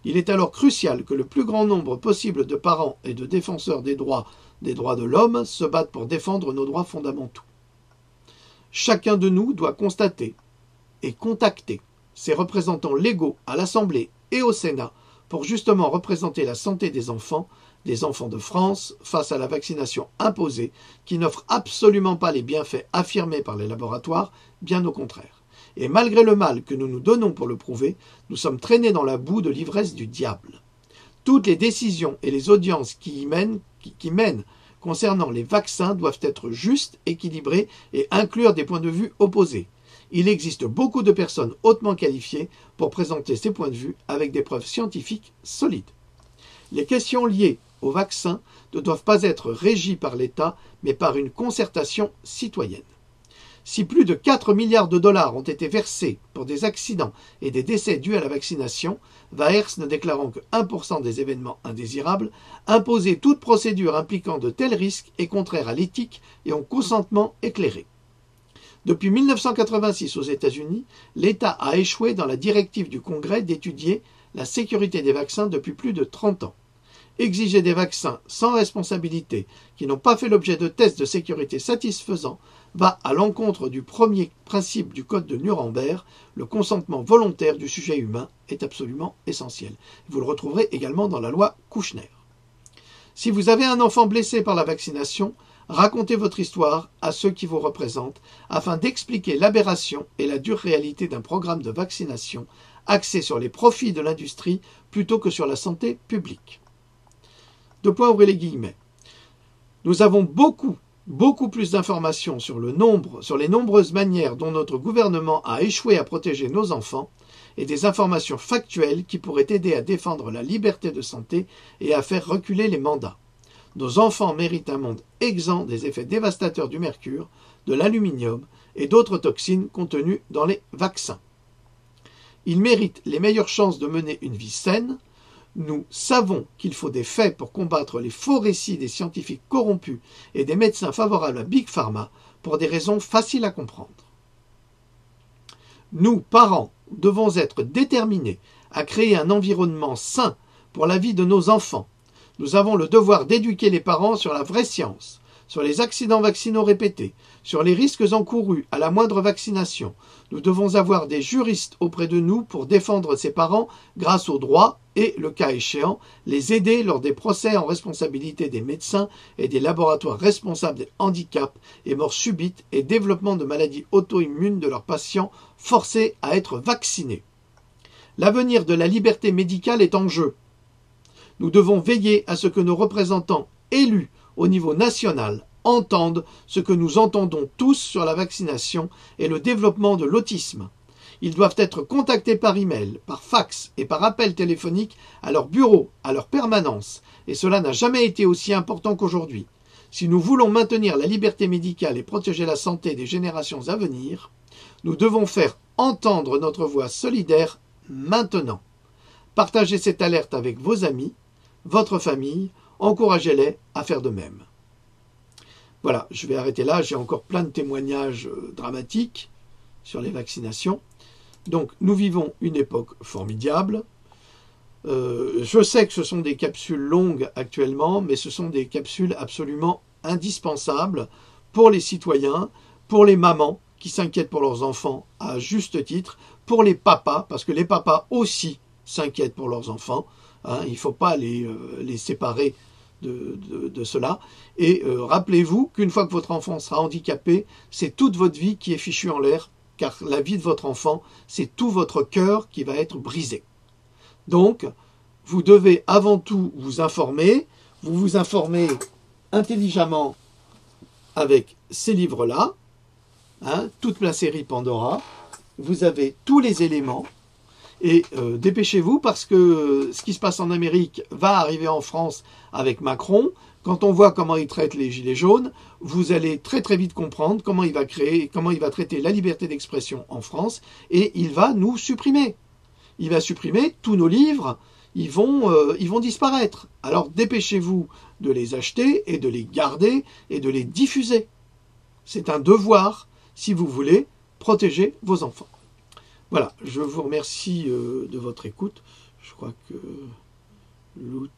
S1: Il est alors crucial que le plus grand nombre possible de parents et de défenseurs des droits de l'homme se battent pour défendre nos droits fondamentaux. Chacun de nous doit constater et contacter ses représentants légaux à l'Assemblée et au Sénat pour justement représenter la santé des enfants de France face à la vaccination imposée qui n'offre absolument pas les bienfaits affirmés par les laboratoires, bien au contraire. Et malgré le mal que nous nous donnons pour le prouver, nous sommes traînés dans la boue de l'ivresse du diable. Toutes les décisions et les audiences qui mènent concernant les vaccins doivent être justes, équilibrées et inclure des points de vue opposés. Il existe beaucoup de personnes hautement qualifiées pour présenter ces points de vue avec des preuves scientifiques solides. Les questions liées aux vaccins ne doivent pas être régies par l'État, mais par une concertation citoyenne. Si plus de 4 milliards de dollars ont été versés pour des accidents et des décès dus à la vaccination, Vaers ne déclarant que 1% des événements indésirables, imposer toute procédure impliquant de tels risques est contraire à l'éthique et au consentement éclairé. Depuis 1986 aux États-Unis, l'État a échoué dans la directive du Congrès d'étudier la sécurité des vaccins depuis plus de 30 ans. Exiger des vaccins sans responsabilité qui n'ont pas fait l'objet de tests de sécurité satisfaisants va à l'encontre du premier principe du Code de Nuremberg. Le consentement volontaire du sujet humain est absolument essentiel. Vous le retrouverez également dans la loi Kouchner. Si vous avez un enfant blessé par la vaccination, racontez votre histoire à ceux qui vous représentent afin d'expliquer l'aberration et la dure réalité d'un programme de vaccination axés sur les profits de l'industrie plutôt que sur la santé publique. Deux points, ouvrez les guillemets. Nous avons beaucoup plus d'informations sur les nombreuses manières dont notre gouvernement a échoué à protéger nos enfants et des informations factuelles qui pourraient aider à défendre la liberté de santé et à faire reculer les mandats. Nos enfants méritent un monde exempt des effets dévastateurs du mercure, de l'aluminium et d'autres toxines contenues dans les vaccins. Ils méritent les meilleures chances de mener une vie saine. Nous savons qu'il faut des faits pour combattre les faux récits des scientifiques corrompus et des médecins favorables à Big Pharma pour des raisons faciles à comprendre. Nous, parents, devons être déterminés à créer un environnement sain pour la vie de nos enfants. Nous avons le devoir d'éduquer les parents sur la vraie science, sur les accidents vaccinaux répétés, sur les risques encourus à la moindre vaccination. Nous devons avoir des juristes auprès de nous pour défendre ces parents grâce au droit et, le cas échéant, les aider lors des procès en responsabilité des médecins et des laboratoires responsables des handicaps et morts subites et développement de maladies auto-immunes de leurs patients forcés à être vaccinés. L'avenir de la liberté médicale est en jeu. Nous devons veiller à ce que nos représentants élus au niveau national entendent ce que nous entendons tous sur la vaccination et le développement de l'autisme. Ils doivent être contactés par email, par fax et par appel téléphonique à leur bureau, à leur permanence, et cela n'a jamais été aussi important qu'aujourd'hui. Si nous voulons maintenir la liberté médicale et protéger la santé des générations à venir, nous devons faire entendre notre voix solidaire maintenant. Partagez cette alerte avec vos amis, votre famille, encouragez-les à faire de même. Voilà, je vais arrêter là, j'ai encore plein de témoignages dramatiques sur les vaccinations. Donc, nous vivons une époque formidable. Je sais que ce sont des capsules longues actuellement, mais ce sont des capsules absolument indispensables pour les citoyens, pour les mamans qui s'inquiètent pour leurs enfants à juste titre, pour les papas, parce que les papas aussi s'inquiètent pour leurs enfants. Hein, il ne faut pas les séparer de cela. Et rappelez-vous qu'une fois que votre enfant sera handicapé, c'est toute votre vie qui est fichue en l'air, car la vie de votre enfant, c'est tout votre cœur qui va être brisé. Donc, vous devez avant tout vous informer. Vous vous informez intelligemment avec ces livres-là, hein, toute la série Pandora. Vous avez tous les éléments. Et dépêchez-vous parce que ce qui se passe en Amérique va arriver en France avec Macron. Quand on voit comment il traite les gilets jaunes, vous allez très très vite comprendre comment il va traiter la liberté d'expression en France et il va nous supprimer. Il va supprimer tous nos livres, ils vont disparaître. Alors dépêchez-vous de les acheter et de les garder et de les diffuser. C'est un devoir si vous voulez protéger vos enfants. Voilà, je vous remercie de votre écoute. Je crois que Lout,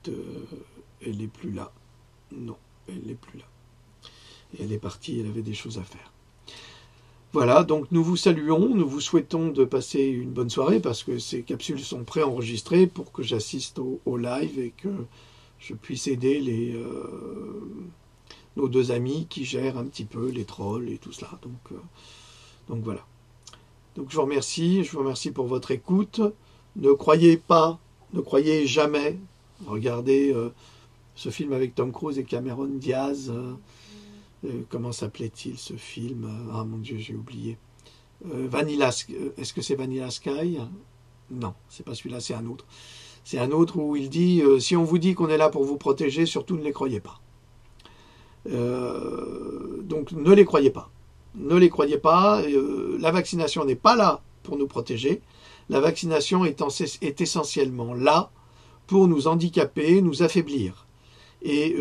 S1: elle n'est plus là. Non, elle n'est plus là. Et elle est partie, elle avait des choses à faire. Voilà, donc nous vous saluons, nous vous souhaitons de passer une bonne soirée parce que ces capsules sont préenregistrées pour que j'assiste au live et que je puisse aider nos deux amis qui gèrent un petit peu les trolls et tout cela. Donc voilà. Donc je vous remercie pour votre écoute. Ne croyez jamais, regardez ce film avec Tom Cruise et Cameron Diaz, comment s'appelait-il ce film? Ah mon Dieu, j'ai oublié. Est-ce que c'est Vanilla Sky? Non, c'est pas celui-là, c'est un autre. C'est un autre où il dit, si on vous dit qu'on est là pour vous protéger, surtout ne les croyez pas. Donc ne les croyez pas. Ne les croyez pas, la vaccination n'est pas là pour nous protéger. La vaccination est essentiellement là pour nous handicaper, nous affaiblir. Et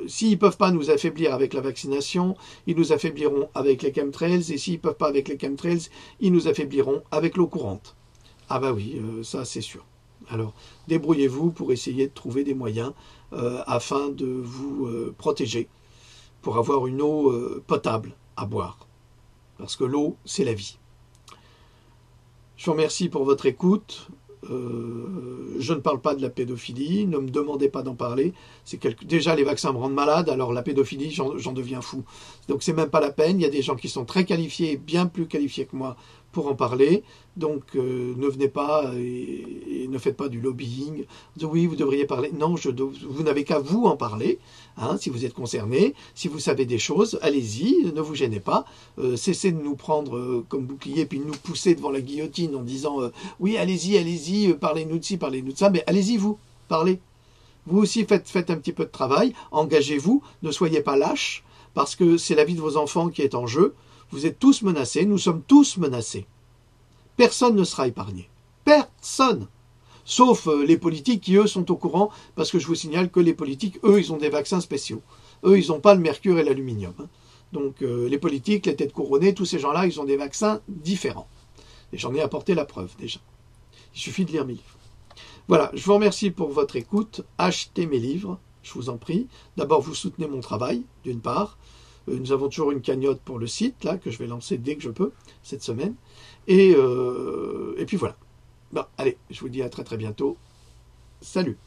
S1: s'ils ne peuvent pas nous affaiblir avec la vaccination, ils nous affaibliront avec les chemtrails. Et s'ils ne peuvent pas avec les chemtrails, ils nous affaibliront avec l'eau courante. Ah bah oui, ça c'est sûr. Alors débrouillez-vous pour essayer de trouver des moyens afin de vous protéger, pour avoir une eau potable à boire. Parce que l'eau, c'est la vie. Je vous remercie pour votre écoute. Je ne parle pas de la pédophilie, ne me demandez pas d'en parler. Déjà, les vaccins me rendent malade, alors la pédophilie, j'en deviens fou. Donc, c'est même pas la peine. Il y a des gens qui sont très qualifiés, bien plus qualifiés que moi, pour en parler. Donc ne venez pas et ne faites pas du lobbying. Oui, vous devriez parler. Non, vous n'avez qu'à vous en parler. Hein, si vous êtes concerné, si vous savez des choses, allez-y, ne vous gênez pas. Cessez de nous prendre comme bouclier puis de nous pousser devant la guillotine en disant oui, allez-y, parlez-nous de ci, parlez-nous de ça. Mais allez-y, vous, parlez. Vous aussi, faites un petit peu de travail, engagez-vous, ne soyez pas lâches, parce que c'est la vie de vos enfants qui est en jeu. Vous êtes tous menacés, nous sommes tous menacés. Personne ne sera épargné. Personne. Sauf les politiques qui, eux, sont au courant, parce que je vous signale que les politiques, eux, ils ont des vaccins spéciaux. Eux, ils n'ont pas le mercure et l'aluminium. Donc les politiques, les têtes couronnées, tous ces gens-là, ils ont des vaccins différents. Et j'en ai apporté la preuve déjà. Il suffit de lire mes livres. Voilà, je vous remercie pour votre écoute. Achetez mes livres, je vous en prie. D'abord, vous soutenez mon travail, d'une part. Nous avons toujours une cagnotte pour le site, là, que je vais lancer dès que je peux, cette semaine. Et puis voilà. Bon, allez, je vous dis à très très bientôt. Salut!